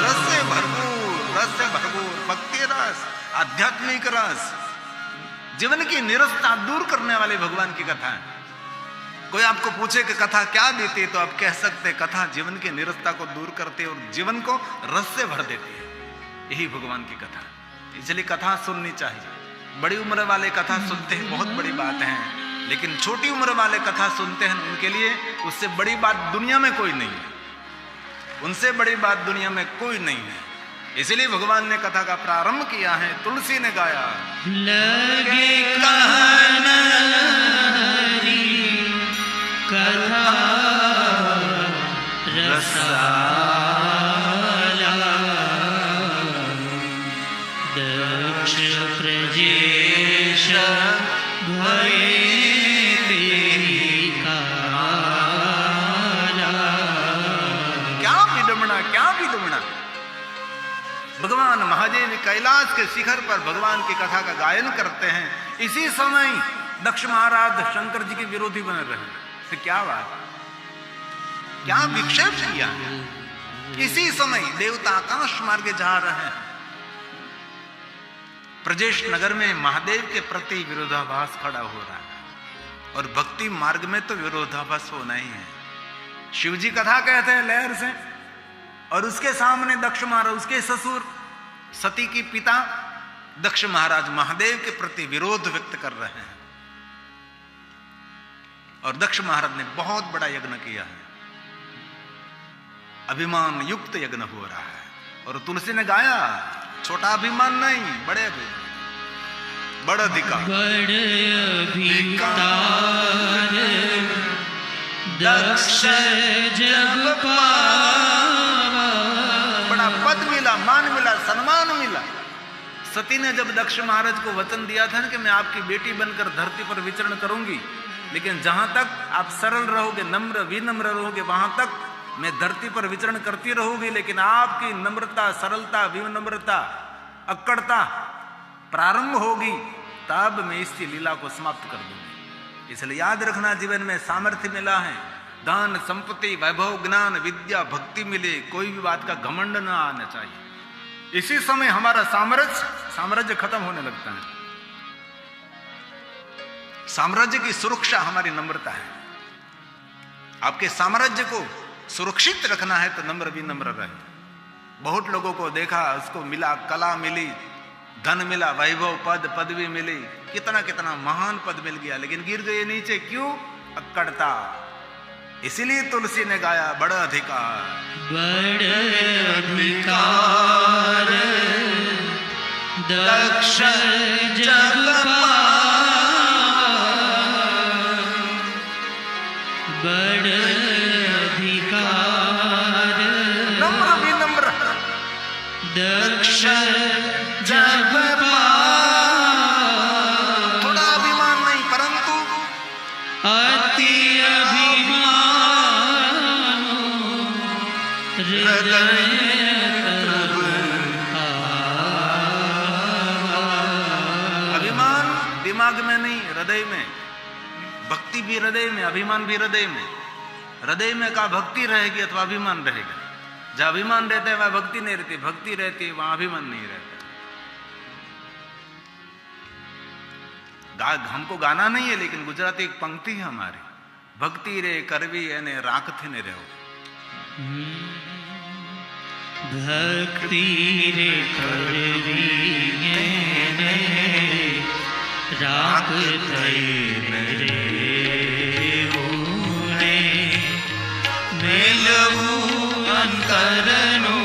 रस से भरपूर भक्ति रस, आध्यात्मिक रस, जीवन की निरसता दूर करने वाली भगवान की कथा है. कोई आपको पूछे कि कथा क्या देती है तो आप कह सकते कथा जीवन की निरसता को दूर करती है और जीवन को रस से भर देती है. यही भगवान की कथा. इसलिए कथा सुननी चाहिए. बड़ी उम्र वाले कथा सुनते हैं, बहुत बड़ी बात है, लेकिन छोटी उम्र वाले कथा सुनते हैं, उनके लिए उससे बड़ी बात दुनिया में कोई नहीं है. उनसे बड़ी बात दुनिया में कोई नहीं है. इसलिए भगवान ने कथा का प्रारंभ किया है. तुलसी ने गाया, लगे कहन हरि कथा रसाला. दक्ष प्रजेश भये तेरी काला. क्या विडम्बना. भगवान महादेव कैलाश के शिखर पर भगवान की कथा का गायन करते हैं. इसी समय दक्ष महाराज शंकर जी के विरोधी बने रहे. तो क्या बात, क्या विक्षेप किया. इसी समय देवता आकाश मार्गे जा रहे हैं. प्रजेश नगर में महादेव के प्रति विरोधाभास खड़ा हो रहा है और भक्ति मार्ग में तो विरोधाभास होना ही है. शिव जी कथा कहते हैं लहर से और उसके सामने दक्ष महाराज, उसके ससुर सती की पिता दक्ष महाराज महादेव के प्रति विरोध व्यक्त कर रहे हैं. और दक्ष महाराज ने बहुत बड़ा यज्ञ किया है, अभिमान युक्त यज्ञ हो रहा है. और तुलसी ने गाया, छोटा अभिमान नहीं, बड़े अभिमान, बड़ा अधिकार, बड़े अधिकार दक्ष सती ने जब दक्ष महाराज को वचन दिया था ना कि मैं आपकी बेटी बनकर धरती पर विचरण करूंगी, लेकिन जहां तक आप सरल रहोगे, नम्र विनम्र रहोगे, वहां तक मैं धरती पर विचरण करती रहूंगी, लेकिन आपकी नम्रता, सरलता, विनम्रता, अक्कड़ता प्रारंभ होगी तब मैं इसकी लीला को समाप्त कर दूंगी। इसलिए याद रखना, जीवन में सामर्थ्य मिला है, धन संपत्ति वैभव ज्ञान विद्या भक्ति मिले, कोई भी बात का घमंड न आना चाहिए। इसी समय हमारा साम्राज्य खत्म होने लगता है। साम्राज्य की सुरक्षा हमारी नम्रता है। आपके साम्राज्य को सुरक्षित रखना है तो नम्र विनम्र रहे। बहुत लोगों को देखा, उसको मिला, कला मिली, धन मिला, वैभव पद पदवी मिली, कितना कितना महान पद मिल गया, लेकिन गिर गए नीचे। क्यों? अक्कड़ता। इसीलिए तुलसी ने गाया, बड़ा अधिकार, बड़ अधिकार दक्ष जग बड़ अधिकार नम्र विनम्र दक्ष जग थोड़ा अभिमान नहीं, परंतु अति अभिमान दिमाग में नहीं, हृदय में। भक्ति भी हृदय में, अभिमान भी हृदय में। हृदय में का भक्ति रहेगी अथवा अभिमान रहेगा। जहां अभिमान रहता है वहां भक्ति नहीं रहती, भक्ति रहती है वहां अभिमान नहीं रहता। हमको गाना नहीं है, लेकिन गुजराती एक पंक्ति है हमारी, भक्ति रे करवी एने राखथी ने रहो। भक्ति रे करवी एने राखथी ने रेऊने मेलवू अंतरनो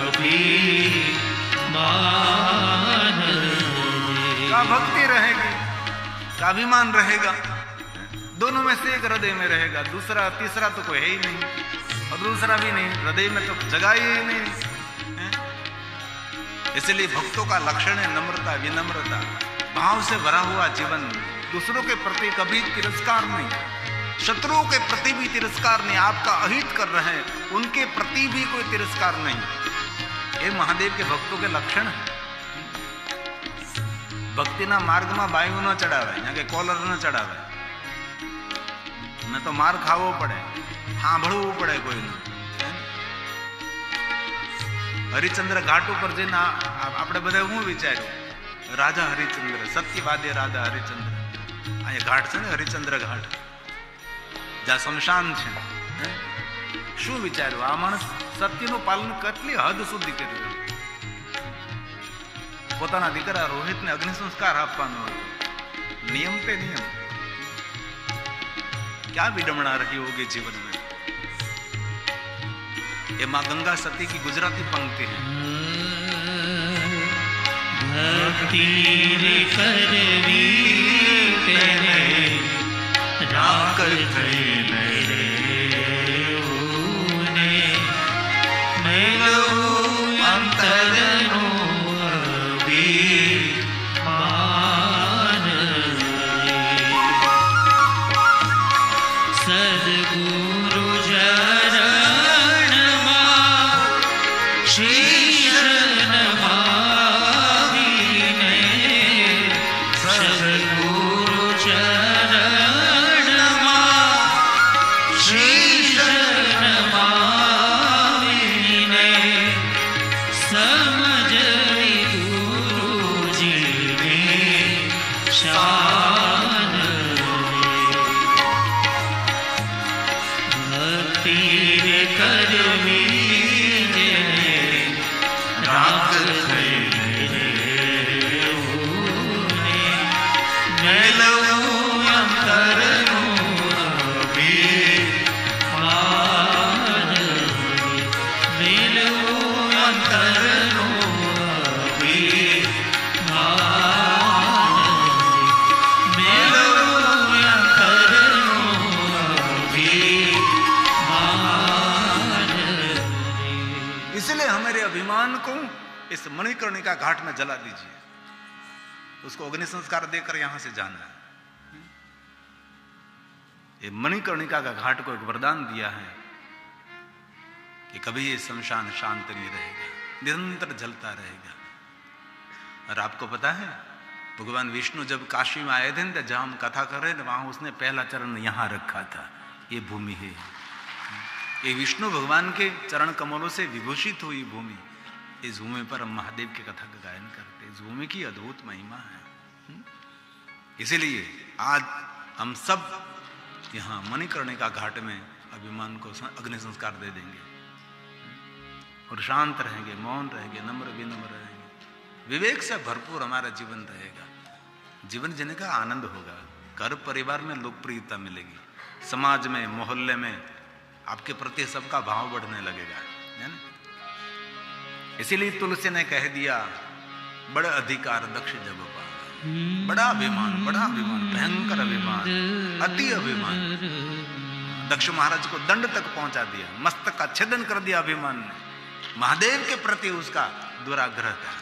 अभिमान। का भक्ति रहेगी, का अभिमान रहेगा, दोनों में से एक हृदय में रहेगा, दूसरा तीसरा तो कोई है ही नहीं, और दूसरा भी नहीं, हृदय में तो जगह ही नहीं है। इसलिए भक्तों का लक्षण है नम्रता, विनम्रता, भाव से भरा हुआ जीवन। दूसरों के प्रति कभी तिरस्कार नहीं, शत्रुओं के प्रति भी तिरस्कार नहीं। आपका अहित कर रहे हैं, उनके प्रति भी कोई तिरस्कार नहीं। ये महादेव के भक्तों के लक्षण है। भक्तिना मार्ग में बायू न चढ़ावे, यहाँ के कॉलर न चढ़ावे, मैं तो मार खावो पड़े, सांभळवू पड़े कोई न। हरिचंद्र घाट पर जઈને આપણે બધા હું વિચાર્યું, રાજા હરિચંદ્ર, સત્યવાદી રાજા હરિચંદ્ર, અહીંયા ઘાટ છે ને હરિચંદ્ર ઘાટ, જ્યાં શમશાન છે, શું વિચાર્યું? આ માણસ સત્યનું પાલન કેટલી હદ સુધી કર્યું. પોતાના દીકરા રોહિતને અગ્નિ સંસ્કાર આપવાનો હતો, નિયમ તે નિયમ. क्या विडंबना रही होगी जीवन में. ये मां गंगा सती की गुजराती पंक्ति है. भक्ति रे करवी तेरे राखत रे ऊने मेलवू अंतरनो अभिमान. सद्गुरु चरण शीश नमाविने, सद्गुरु चरण शीश नमाविने, समझी गुरुजी ने शान. इस मणिकर्णिका घाट में जला दीजिए, उसको अग्नि संस्कार देकर यहां से जाना है। ये मणिकर्णिका का घाट को एक वरदान दिया है कि कभी ये शमशान शांत नहीं रहेगा, निरंतर जलता रहेगा। और आपको पता है भगवान विष्णु जब काशी में आए थे ना, जहां हम कथा कर रहे थे वहां उसने पहला चरण यहां रखा था। ये भूमि है, ये विष्णु भगवान के चरण कमलों से विभूषित हुई भूमि। इस भूमि पर हम महादेव की कथा का गायन करते, इस भूमि की अद्भुत महिमा है। इसीलिए आज हम सब यहां मणिकर्णिका घाट में अभिमान को अग्नि संस्कार दे देंगे और शांत रहेंगे, मौन रहेंगे, नम्र विनम्र रहेंगे, विवेक से भरपूर हमारा जीवन रहेगा। जीवन जीने का आनंद होगा, घर परिवार में लोकप्रियता मिलेगी, समाज में मोहल्ले में आपके प्रति सबका भाव बढ़ने लगेगा, है ना। इसीलिए तुलसी ने कह दिया बड़ा अधिकार दक्ष जब पावा। बड़ा अभिमान, भयंकर अभिमान, अति अभिमान। दक्ष महाराज को दंड तक पहुंचा दिया, मस्तक का छेदन कर दिया अभिमान ने। महादेव के प्रति उसका दुराग्रह था।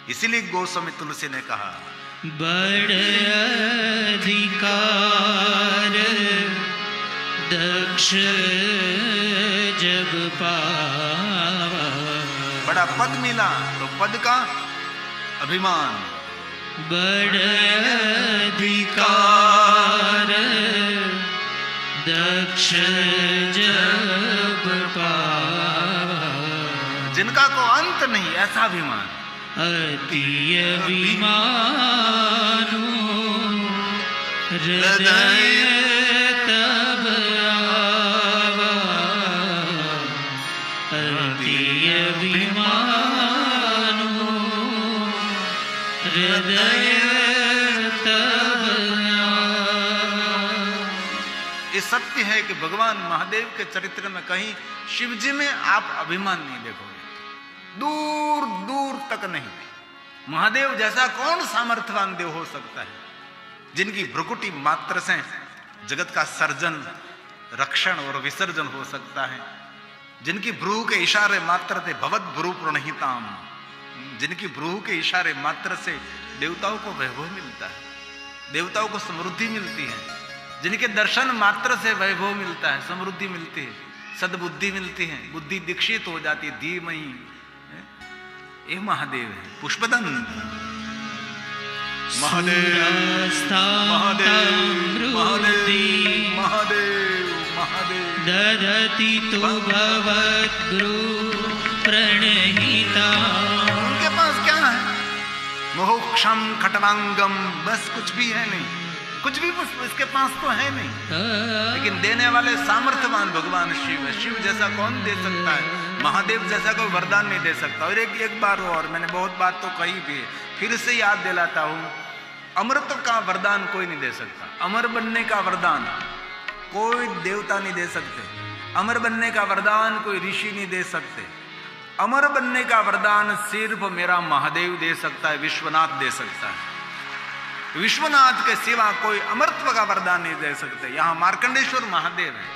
इसीलिए गोस्वामी तुलसी ने कहा बड़ अधिकार दक्ष जब पावा। बड़ा पद मिला तो पद का अभिमान। बड़ अधिकार दक्ष जब पावा। जिनका को अंत नहीं, ऐसा अभिमान। अति अभिमानो हृदय तब आवा। अति अभिमानो हृदय तब आवा। ये सत्य है कि भगवान महादेव के चरित्र में कहीं शिव जी में आप अभिमान नहीं देखोगे, दूर दूर तक नहीं। महादेव जैसा कौन सामर्थ्यवान देव हो सकता है, जिनकी भ्रुकुटी मात्र से जगत का सर्जन, रक्षण और विसर्जन हो सकता है, जिनकी भ्रू के इशारे मात्र से भवत भ्रू प्रणहिताम, जिनकी भ्रू के इशारे मात्र से देवताओं को वैभव मिलता है, देवताओं को समृद्धि मिलती है, जिनके दर्शन मात्र से वैभव मिलता है, समृद्धि मिलती है, सद्बुद्धि मिलती है, बुद्धि दीक्षित हो जाती है, धीमहि। ये महादेव है, पुष्पदंत महादेव महादेव महादेव महादेव महादेव। दधति तु भवद्भ्रू प्रणहिता। उनके पास क्या है? मोक्षम खटवांगम, बस कुछ भी है नहीं, कुछ भी इसके पास तो है नहीं, लेकिन देने वाले सामर्थ्यवान भगवान शिव है। शिव जैसा कौन दे सकता है? महादेव जैसा कोई वरदान नहीं दे सकता। और एक बार और मैंने बहुत बात तो कही भी, फिर से याद दिलाता हूं, अमृत का वरदान कोई नहीं दे सकता। अमर बनने का वरदान कोई देवता नहीं दे सकते। अमर बनने का वरदान कोई ऋषि नहीं दे सकते। अमर बनने का वरदान सिर्फ मेरा महादेव दे सकता है, विश्वनाथ दे सकता है। विश्वनाथ के सिवा कोई अमरत्व का वरदान नहीं दे सकते। यहां मार्कंडेश्वर महादेव है।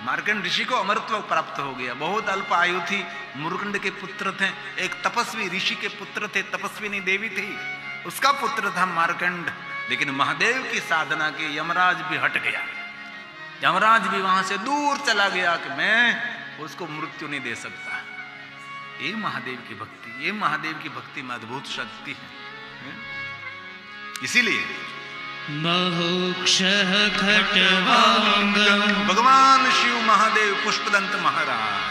मार्कंड ऋषि को अमरत्व प्राप्त हो गया, बहुत अल्प आयु थी, मुरकंड के पुत्र थे, एक तपस्वी ऋषि के पुत्र थे, तपस्विनी देवी थी, उसका पुत्र था मार्कंड। लेकिन महादेव की साधना के यमराज भी हट गया, यमराज भी वहां से दूर चला गया कि मैं उसको मृत्यु नहीं दे सकता। ये महादेव की भक्ति, ये महादेव की भक्ति में अद्भुत शक्ति है। इसीलिए मोक्षः खट्वांगम भगवान शिव महादेव पुष्पदंत महाराज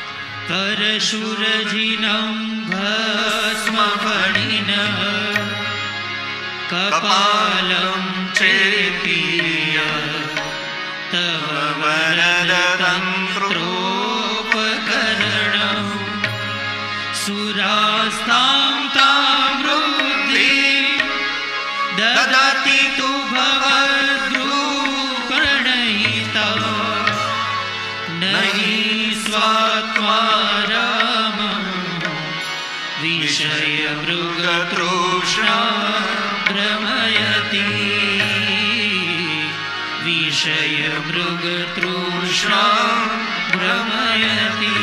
करशूरजिनं भस्म फणिनः कपालं चेतीय तव वरदतन्त्रोपकरणं सुरास्तां तां वृद्धिं ददति तु भवद्भ्रू प्रणहिता नहि स्वात्मा रामं विषय मृगतृष्णा भ्रमयति विषय मृगतृष्णा भ्रमयति।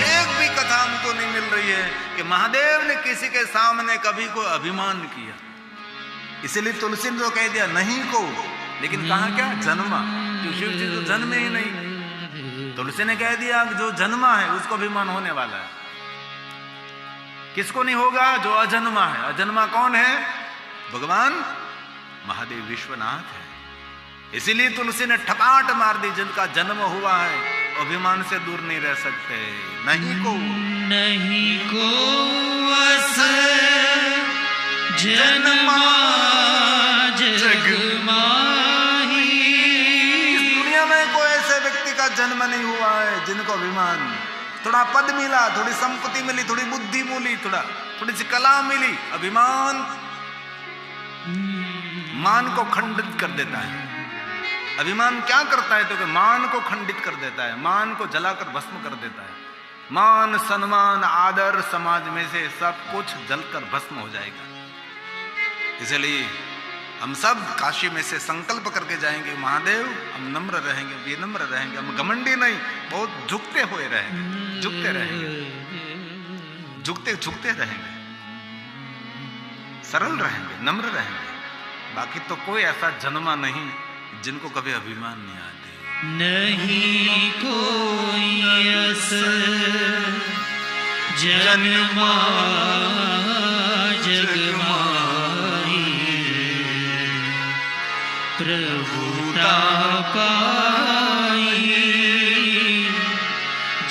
एक भी कथा हमको नहीं मिल रही है कि महादेव ने किसी के सामने कभी कोई अभिमान किया, इसलिए तुलसी ने तो कह दिया नहीं को, लेकिन कहा क्या जन्मा, जो शिव जी तो जन्मे ही नहीं। तुलसी ने कह दिया जो जन्मा है उसको अभिमान होने वाला है, किसको नहीं होगा? जो अजन्मा है। अजन्मा कौन है? भगवान महादेव विश्वनाथ है। इसीलिए तुलसी ने ठपाट मार दी, जिनका जन्म हुआ है अभिमान से दूर नहीं रह सकते। नहीं को अस जन्मा जग माही। इस दुनिया में कोई ऐसे व्यक्ति का जन्म नहीं हुआ है जिनको अभिमान, थोड़ा पद मिला, थोड़ी संपत्ति मिली, थोड़ी बुद्धि मिली, थोड़ी सी कला मिली, अभिमान मान को खंडित कर देता है। अभिमान क्या करता है? तो मान को खंडित कर देता है, मान को जलाकर भस्म कर देता है। मान सम्मान आदर समाज में से सब कुछ जलकर भस्म हो जाएगा। इसलिए हम सब काशी में से संकल्प करके जाएंगे, महादेव हम नम्र रहेंगे, विनम्र रहेंगे, हम घमंडी नहीं, बहुत झुकते हुए रहेंगे, झुकते रहेंगे, झुकते रहेंगे, सरल रहेंगे, नम्र रहेंगे। बाकी तो कोई ऐसा जन्मा नहीं जिनको कभी अभिमान नहीं आते। नहीं कोई अस जन्मा जग माही। प्रभुता पाई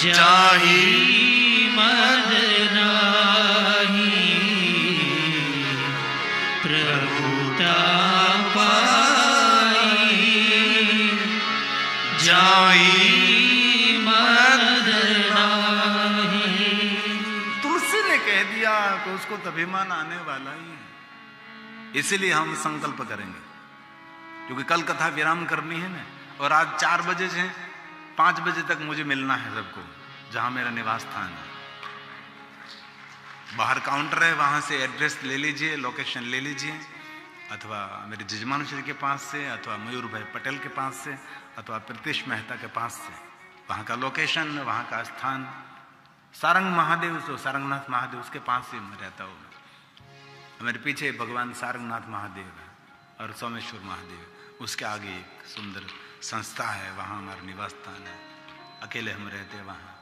जाहि मद नाही। प्रभुता तुलसी ने कह दिया कि उसको तो अभिमान आने वाला ही है। इसीलिए हम संकल्प करेंगे, क्योंकि कल कथा विराम करनी है ना, और आज 4 बजे से 5 बजे तक मुझे मिलना है सबको, जहां मेरा निवास स्थान है। बाहर काउंटर है, वहां से एड्रेस ले लीजिए, लोकेशन ले लीजिए, अथवा मेरे जजमान श्री के पास से, अथवा मयूर भाई पटेल के पास से, अथवा प्रीतिश मेहता के पास से। वहाँ का लोकेशन, वहाँ का स्थान सारंग महादेव, जो सारंगनाथ महादेव उसके पास ही मैं रहता हूँ। मेरे पीछे भगवान सारंगनाथ महादेव है और सोमेश्वर महादेव, उसके आगे एक सुंदर संस्था है, वहाँ हमारा निवास स्थान है। अकेले हम रहते हैं वहाँ।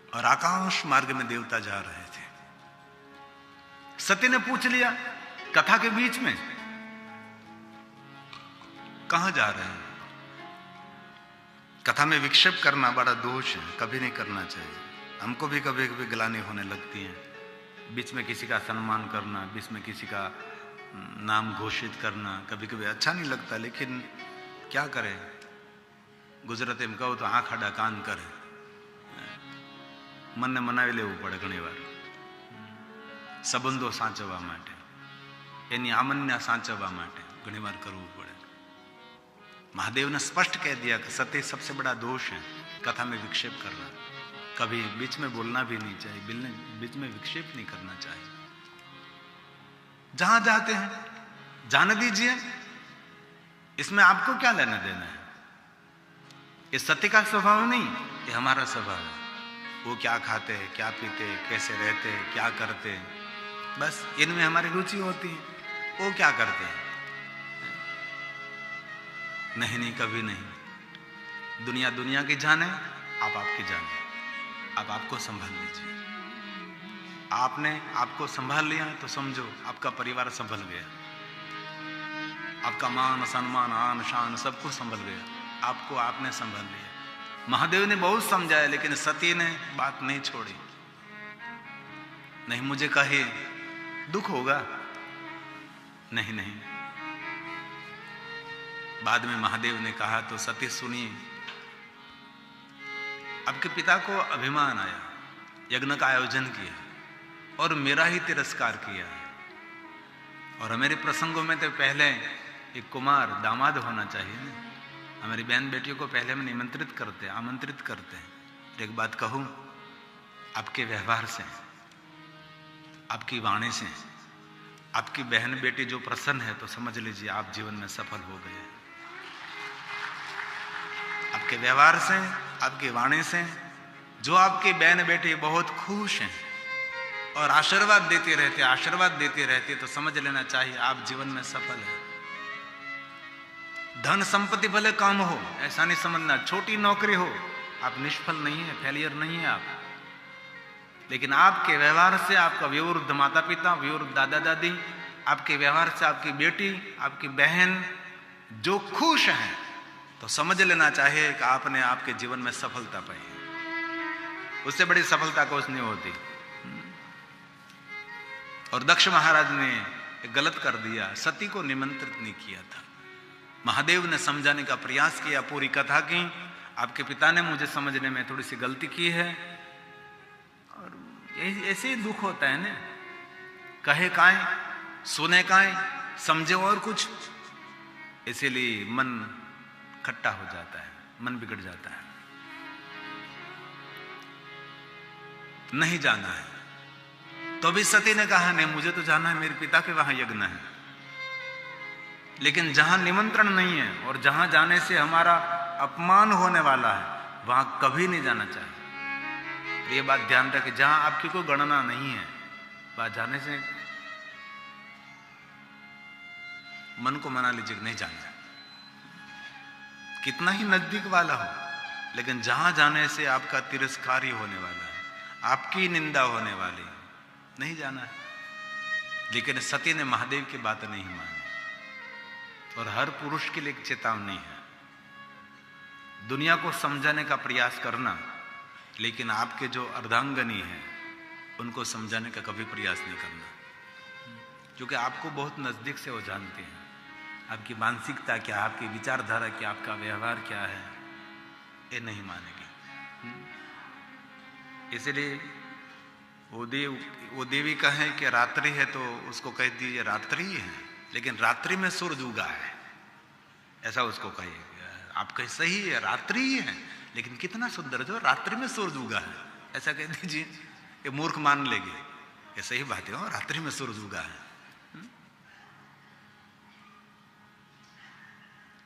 और आकाश मार्ग में देवता जा रहे थे। सती ने पूछ लिया कथा के बीच में, कहां जा रहे हैं? कथा में विक्षेप करना बड़ा दोष है, कभी नहीं करना चाहिए। हमको भी कभी कभी गिलानी होने लगती है। बीच में किसी का सम्मान करना, बीच में किसी का नाम घोषित करना कभी कभी अच्छा नहीं लगता, लेकिन क्या करें? गुजराती में कहो तो आंख आड़ा कान करे, मन ने मनावी लेવું પડે ઘણી વાર। સંબંધો સાચવવા માટે, એની આમન્યા સાચવવા માટે ઘણી વાર કરવું પડે। महादेव ने स्पष्ट कह दिया कि सत्य सबसे बड़ा दोष है कथा में विक्षेप करना। कभी बीच में बोलना भी नहीं चाहिए, बीच में विक्षेप नहीं करना चाहिए। जहां जाते हैं जाने दीजिए, इसमें आपको क्या लेना देना है? ये सत्य का स्वभाव नहीं, ये हमारा स्वभाव है। वो क्या खाते हैं, क्या पीते हैं, कैसे रहते हैं, क्या करते हैं, बस इनमें हमारी रुचि होती है। वो क्या करते हैं? नहीं, कभी नहीं। दुनिया दुनिया की जाने, आप आपकी जाने। आप आपको संभाल लीजिए। आपने आपको संभाल लिया तो समझो आपका परिवार संभल गया, आपका मान सम्मान आन शान सब कुछ संभल गया। आपको आपने संभाल लिया। महादेव ने बहुत समझाया, लेकिन सती ने बात नहीं छोड़ी। नहीं मुझे कहे दुख होगा, नहीं। बाद में महादेव ने कहा तो सती सुनिए। आपके पिता को अभिमान आया, यज्ञ का आयोजन किया और मेरा ही तिरस्कार किया। और मेरे प्रसंगों में तो पहले एक कुमार दामाद होना चाहिए ना। हमारी बहन बेटियों को पहले में आमंत्रित करते हैं। एक बात कहूं, आपके व्यवहार से, आपकी वाणी से आपकी बहन बेटी जो प्रसन्न है तो समझ लीजिए आप जीवन में सफल हो गए। आप आपके व्यवहार से, आपकी वाणी से जो आपकी बहन बेटी बहुत खुश हैं और आशीर्वाद देती रहती तो समझ लेना चाहिए आप जीवन में सफल है। धन संपत्ति भले कम हो ऐसा नहीं समझना, छोटी नौकरी हो आप निष्फल नहीं है, फेलियर नहीं है आप, लेकिन आपके व्यवहार से, आपका विवृद्ध माता पिता, विवृद्ध दादा दादी, आपके व्यवहार से आपकी बेटी, आपकी बहन जो खुश हैं तो समझ लेना चाहिए कि आपने आपके जीवन में सफलता पाई है। उससे बड़ी सफलता कुछ नहीं होती। और दक्ष महाराज ने गलत कर दिया, सती को निमंत्रित नहीं किया था। महादेव ने समझाने का प्रयास किया, पूरी कथा की, आपके पिता ने मुझे समझने में थोड़ी सी गलती की है। और ऐसे ही दुख होता है ना, कहे काए सुने काए समझे और कुछ, इसीलिए मन खट्टा हो जाता है, मन बिगड़ जाता है। नहीं जाना है तो भी सती ने कहा नहीं मुझे तो जाना है, मेरे पिता के वहां यज्ञ है, लेकिन जहां निमंत्रण नहीं है और जहां जाने से हमारा अपमान होने वाला है वहां कभी नहीं जाना चाहिए। ये बात ध्यान रखें, जहां आपकी कोई गणना नहीं है वहां जाने से मन को मना लीजिए नहीं जाना, कितना ही नजदीक वाला हो, लेकिन जहां जाने से आपका तिरस्कार ही होने वाला है, आपकी निंदा होने वाली, नहीं जाना है। लेकिन सती ने महादेव की बात नहीं मानी, और हर पुरुष के लिए एक चेतावनी है, दुनिया को समझाने का प्रयास करना, लेकिन आपके जो अर्धांगनी है उनको समझाने का कभी प्रयास नहीं करना, क्योंकि आपको बहुत नजदीक से वो जानते हैं, आपकी मानसिकता क्या, आपकी विचारधारा क्या, आपका व्यवहार क्या है, ये नहीं मानेगी। इसलिए वो देवी कहे कि रात्रि है तो उसको कह दीजिए रात्रि ही है, लेकिन रात्रि में सूरज उगा है, ऐसा उसको कहिए। आप कहे सही है रात्रि ही है, लेकिन कितना सुंदर जो रात्रि में सूरज उगा है, ऐसा कह दीजिए, ये मूर्ख मान लेंगे, ये सही बात है, रात्रि में सूरज उगा है।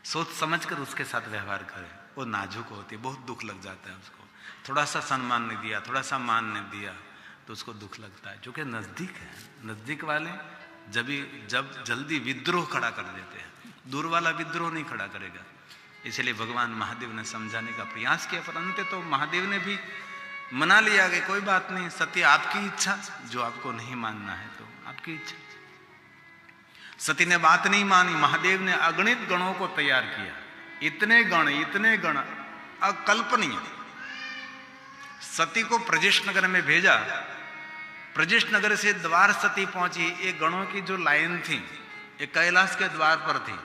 सोच समझकर उसके साथ व्यवहार करें। वो नाजुक होती है, बहुत दुख लग जाता है उसको, थोड़ा सा सम्मान नहीं दिया, थोड़ा सा मान नहीं दिया तो उसको दुख लगता है, क्योंकि नजदीक है। नजदीक वाले जब जल्दी विद्रोह खड़ा कर देते हैं, दूर वाला विद्रोह नहीं खड़ा करेगा। इसलिए भगवान महादेव ने समझाने का प्रयास किया, परंतु तो महादेव ने भी मना लिया कि कोई बात नहीं सती, आपकी इच्छा, जो आपको नहीं मानना है तो आपकी इच्छा। सती ने बात नहीं मानी, महादेव ने अगणित गणों को तैयार किया, इतने गण अकल्पनीय। सती को प्रजेश नगर में भेजा, प्रजेश नगर से द्वार सती पहुंची, एक गणों की जो लाइन थी एक कैलाश के द्वार पर थी,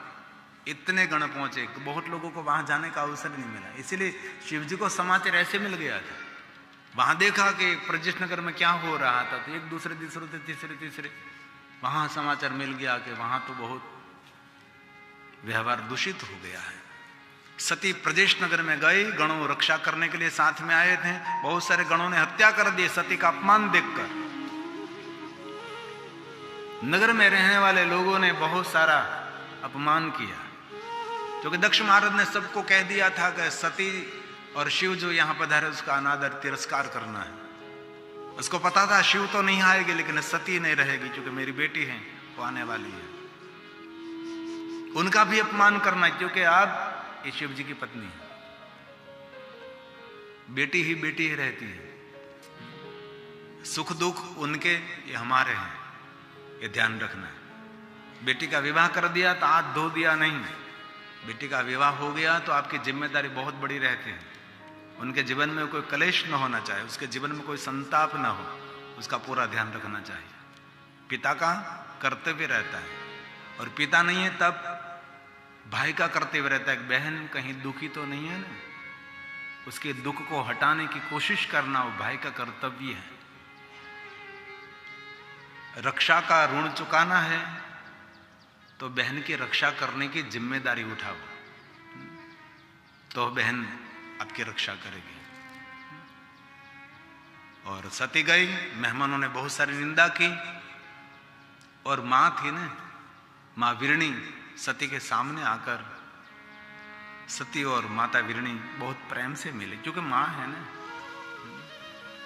इतने गण पहुंचे, बहुत लोगों को वहां जाने का अवसर नहीं मिला। इसीलिए शिव जी को समाचार ऐसे मिल गया था, वहां देखा कि प्रजेश नगर में क्या हो रहा था, तो एक दूसरे तीसरे वहां समाचार मिल गया कि वहां तो बहुत व्यवहार दूषित हो गया है। सती प्रजेश नगर में गई, गणों रक्षा करने के लिए साथ में आए थे, बहुत सारे गणों ने हत्या कर दी सती का अपमान देखकर। नगर में रहने वाले लोगों ने बहुत सारा अपमान किया, क्योंकि दक्ष महाराज ने सबको कह दिया था कि सती और शिव जो यहां पधारे उसका अनादर तिरस्कार करना है। उसको पता था शिव तो नहीं आएगी, लेकिन सती नहीं रहेगी, क्योंकि मेरी बेटी है वो आने वाली है, उनका भी अपमान करना है, क्योंकि आप ये शिव जी की पत्नी है, बेटी ही रहती है, सुख दुख उनके ये हमारे हैं, ये ध्यान रखना है। बेटी का विवाह कर दिया तो हाथ धो दिया नहीं, बेटी का विवाह हो गया तो आपकी जिम्मेदारी बहुत बड़ी रहती है, उनके जीवन में कोई कलेश न होना चाहिए, उसके जीवन में कोई संताप ना हो, उसका पूरा ध्यान रखना चाहिए। पिता का कर्तव्य रहता है, और पिता नहीं है तब भाई का कर्तव्य रहता है, बहन कहीं दुखी तो नहीं है ना, उसके दुख को हटाने की कोशिश करना वो भाई का कर्तव्य है। रक्षा का ऋण चुकाना है तो बहन की रक्षा करने की जिम्मेदारी उठाओ, तो बहन आपकी रक्षा करेगी। और सती गई, मेहमानों ने बहुत सारी निंदा की, और मां थी ना, मां वीरणी सती के सामने आकर सती और माता वीरणी बहुत प्रेम से मिले, क्योंकि माँ है ना,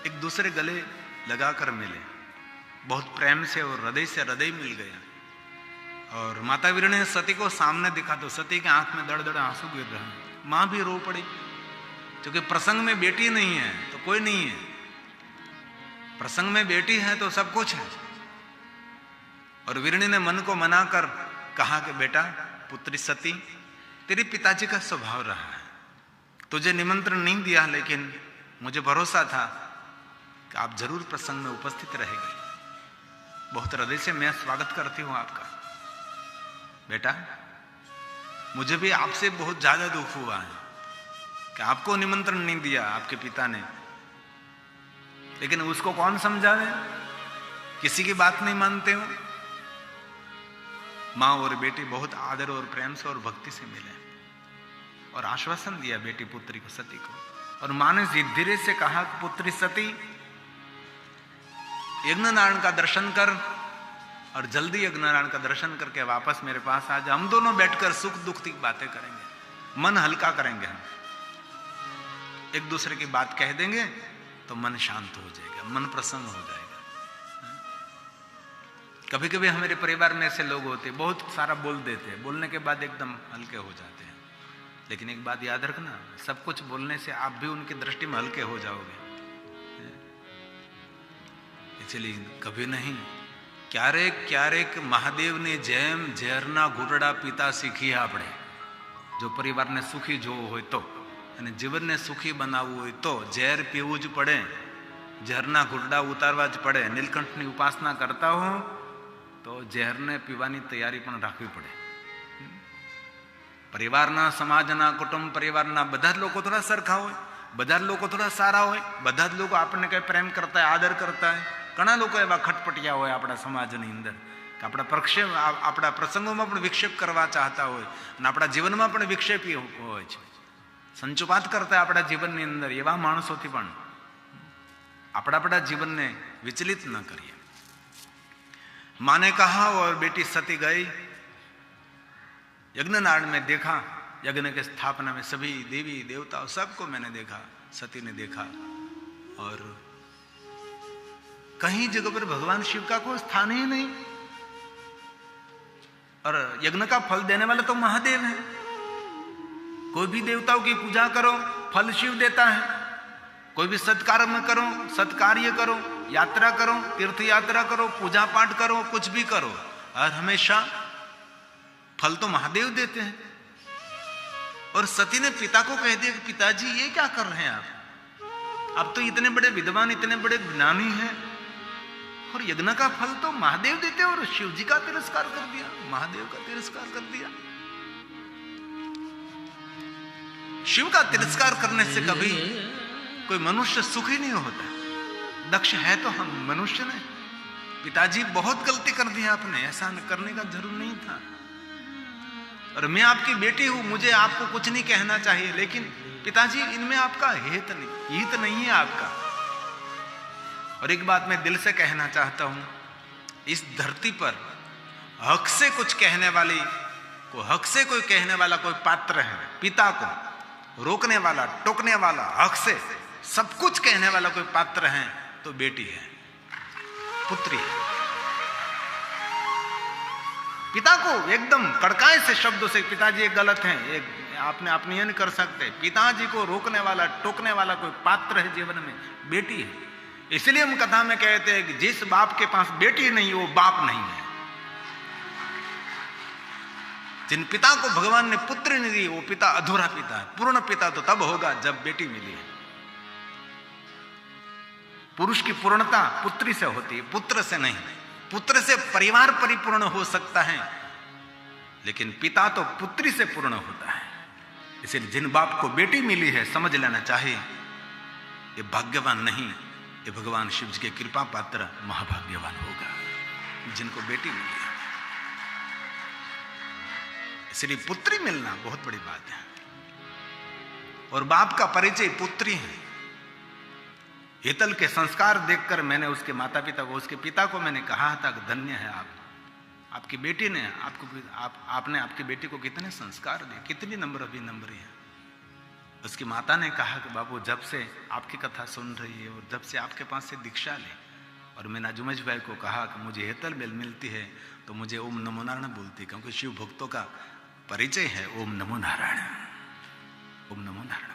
एक दूसरे गले लगाकर मिले, बहुत प्रेम से और हृदय से हृदय मिल गया। और माता वीरणी ने सती को सामने दिखा तो सती के आंख में दड़ दड़ आंसू गिर रहे हैं। मां भी रो पड़ी, क्योंकि प्रसंग में बेटी नहीं है तो कोई नहीं है, प्रसंग में बेटी है तो सब कुछ है। और वीरणी ने मन को मनाकर कहा कि बेटा पुत्री सती, तेरे पिताजी का स्वभाव रहा है, तुझे निमंत्रण नहीं दिया, लेकिन मुझे भरोसा था कि आप जरूर प्रसंग में उपस्थित रहेगी। बहुत हृदय से मैं स्वागत करती हूं आपका। बेटा मुझे भी आपसे बहुत ज्यादा दुख हुआ है कि आपको निमंत्रण नहीं दिया आपके पिता ने, लेकिन उसको कौन समझावे, किसी की बात नहीं मानते हो। माँ और बेटी बहुत आदर और प्रेम से और भक्ति से मिले और आश्वासन दिया बेटी पुत्री को, सती को। और माँ ने धीरे से कहा कि पुत्री सती, यज्ञनारायण का दर्शन कर और जल्दी यज्ञनारायण का दर्शन करके वापस मेरे पास आ जा। हम दोनों बैठकर सुख दुख की बातें करेंगे, मन हल्का करेंगे, हम एक दूसरे की बात कह देंगे तो मन शांत हो जाएगा, मन प्रसन्न हो जाएगा। कभी कभी हमारे परिवार में ऐसे लोग होते हैं, बहुत सारा बोल देते हैं, बोलने के बाद एकदम हल्के हो जाते हैं। लेकिन एक बात याद रखना, सब कुछ बोलने से आप भी उनकी दृष्टि में हल्के हो जाओगे। इसलिए कभी नहीं, ક્યારેક મહાદેવને જેમ ઝેરના ઘૂંટડા પીતા શીખીએ આપણે। જો પરિવારને સુખી જોવો હોય તો અને જીવનને સુખી બનાવવું હોય તો ઝેર પીવું જ પડે, ઝેરના ઘૂંટડા ઉતારવા જ પડે। નીલકંઠની ઉપાસના કરતા હો તો ઝેરને પીવાની તૈયારી પણ રાખવી પડે। પરિવારના, સમાજના, કુટુંબ પરિવારના બધા જ લોકો થોડા સરખા હોય, બધા જ લોકો થોડા સારા હોય, બધા જ લોકો આપણને કઈ પ્રેમ કરતા હોય, આદર કરતા હોય। ઘણા લોકો એવા ખટપટિયા હોય આપણા સમાજની અંદર કે આપણા પ્રસંગોમાં પણ વિક્ષેપ કરવા ચાહતા હોય અને આપણા જીવનમાં પણ વિક્ષેપી હોય છે, સંચુપાત કરતા આપણા જીવનની અંદર। એવા માણસોથી પણ આપણા જીવનને વિચલિત ન કરીએ। माँ ने कहा और बेटी सती गई। यज्ञनारायण में देखा, यज्ञ के स्थापना में सभी देवी देवताओं सबको मैंने देखा, सती ने देखा। और कहीं जगह पर भगवान शिव का कोई स्थान ही नहीं। और यज्ञ का फल देने वाला तो महादेव है। कोई भी देवताओं की पूजा करो, फल शिव देता है। कोई भी सत्कर्म करो, सत्कार्य करो, यात्रा करो, तीर्थ यात्रा करो, पूजा पाठ करो, कुछ भी करो, और हमेशा फल तो महादेव देते हैं। और सती ने पिता को कह दिया कि पिताजी ये क्या कर रहे हैं आप तो इतने बड़े विद्वान, इतने बड़े ज्ञानी हैं, और यज्ञ का फल तो महादेव देते हैं, और शिव जी का तिरस्कार कर दिया, महादेव का तिरस्कार कर दिया। शिव का तिरस्कार करने से कभी कोई मनुष्य सुखी नहीं होता। दक्ष है तो हम मनुष्य ने। पिताजी बहुत गलती कर दी आपने, ऐसा करने का जरूर नहीं था। और मैं आपकी बेटी हूं, मुझे आपको कुछ नहीं कहना चाहिए, लेकिन पिताजी इनमें आपका हित नहीं है आपका। और एक बात मैं दिल से कहना चाहता हूं, इस धरती पर हक से कुछ कहने वाली को, हक से कोई कहने वाला कोई पात्र है, पिता को रोकने वाला, टोकने वाला, हक से सब कुछ कहने वाला कोई पात्र है तो बेटी है, पुत्री है। पिता को एकदम कड़काई से शब्दों से पिताजी ये गलत है, आप नहीं कर सकते। पिताजी को रोकने वाला, टोकने वाला कोई पात्र है जीवन में, बेटी है। इसलिए हम कथा में कहते हैं कि जिस बाप के पास बेटी नहीं वो बाप नहीं है। जिन पिता को भगवान ने पुत्र नहीं दी वो पिता अधूरा पिता है। पूर्ण पिता तो तब होगा जब बेटी मिली है। पुरुष की पूर्णता पुत्री से होती है, पुत्र से नहीं। पुत्र से परिवार परिपूर्ण हो सकता है, लेकिन पिता तो पुत्री से पूर्ण होता है। इसलिए जिन बाप को बेटी मिली है समझ लेना चाहिए ये भाग्यवान नहीं, ये भगवान शिव जी के कृपा पात्र महाभाग्यवान होगा जिनको बेटी मिली है। इसलिए पुत्री मिलना बहुत बड़ी बात है। और बाप का परिचय पुत्री है। हेतल के संस्कार देखकर मैंने उसके माता पिता को, उसके पिता को मैंने कहा था कि धन्य है आपकी बेटी ने आपने आपकी बेटी को कितने संस्कार दिए, कितनी नम्र अभिनम्री है। उसकी माता ने कहा कि बाबू जब से आपकी कथा सुन रही है और जब से आपके पास से दीक्षा ली, और मैंने जुमेश भाई को कहा कि मुझे हेतल बेल मिलती है तो मुझे ओम नमो नारायण बोलती, क्योंकि शिव भक्तों का परिचय है ओम नमो नारायण, ओम नमो नारायण।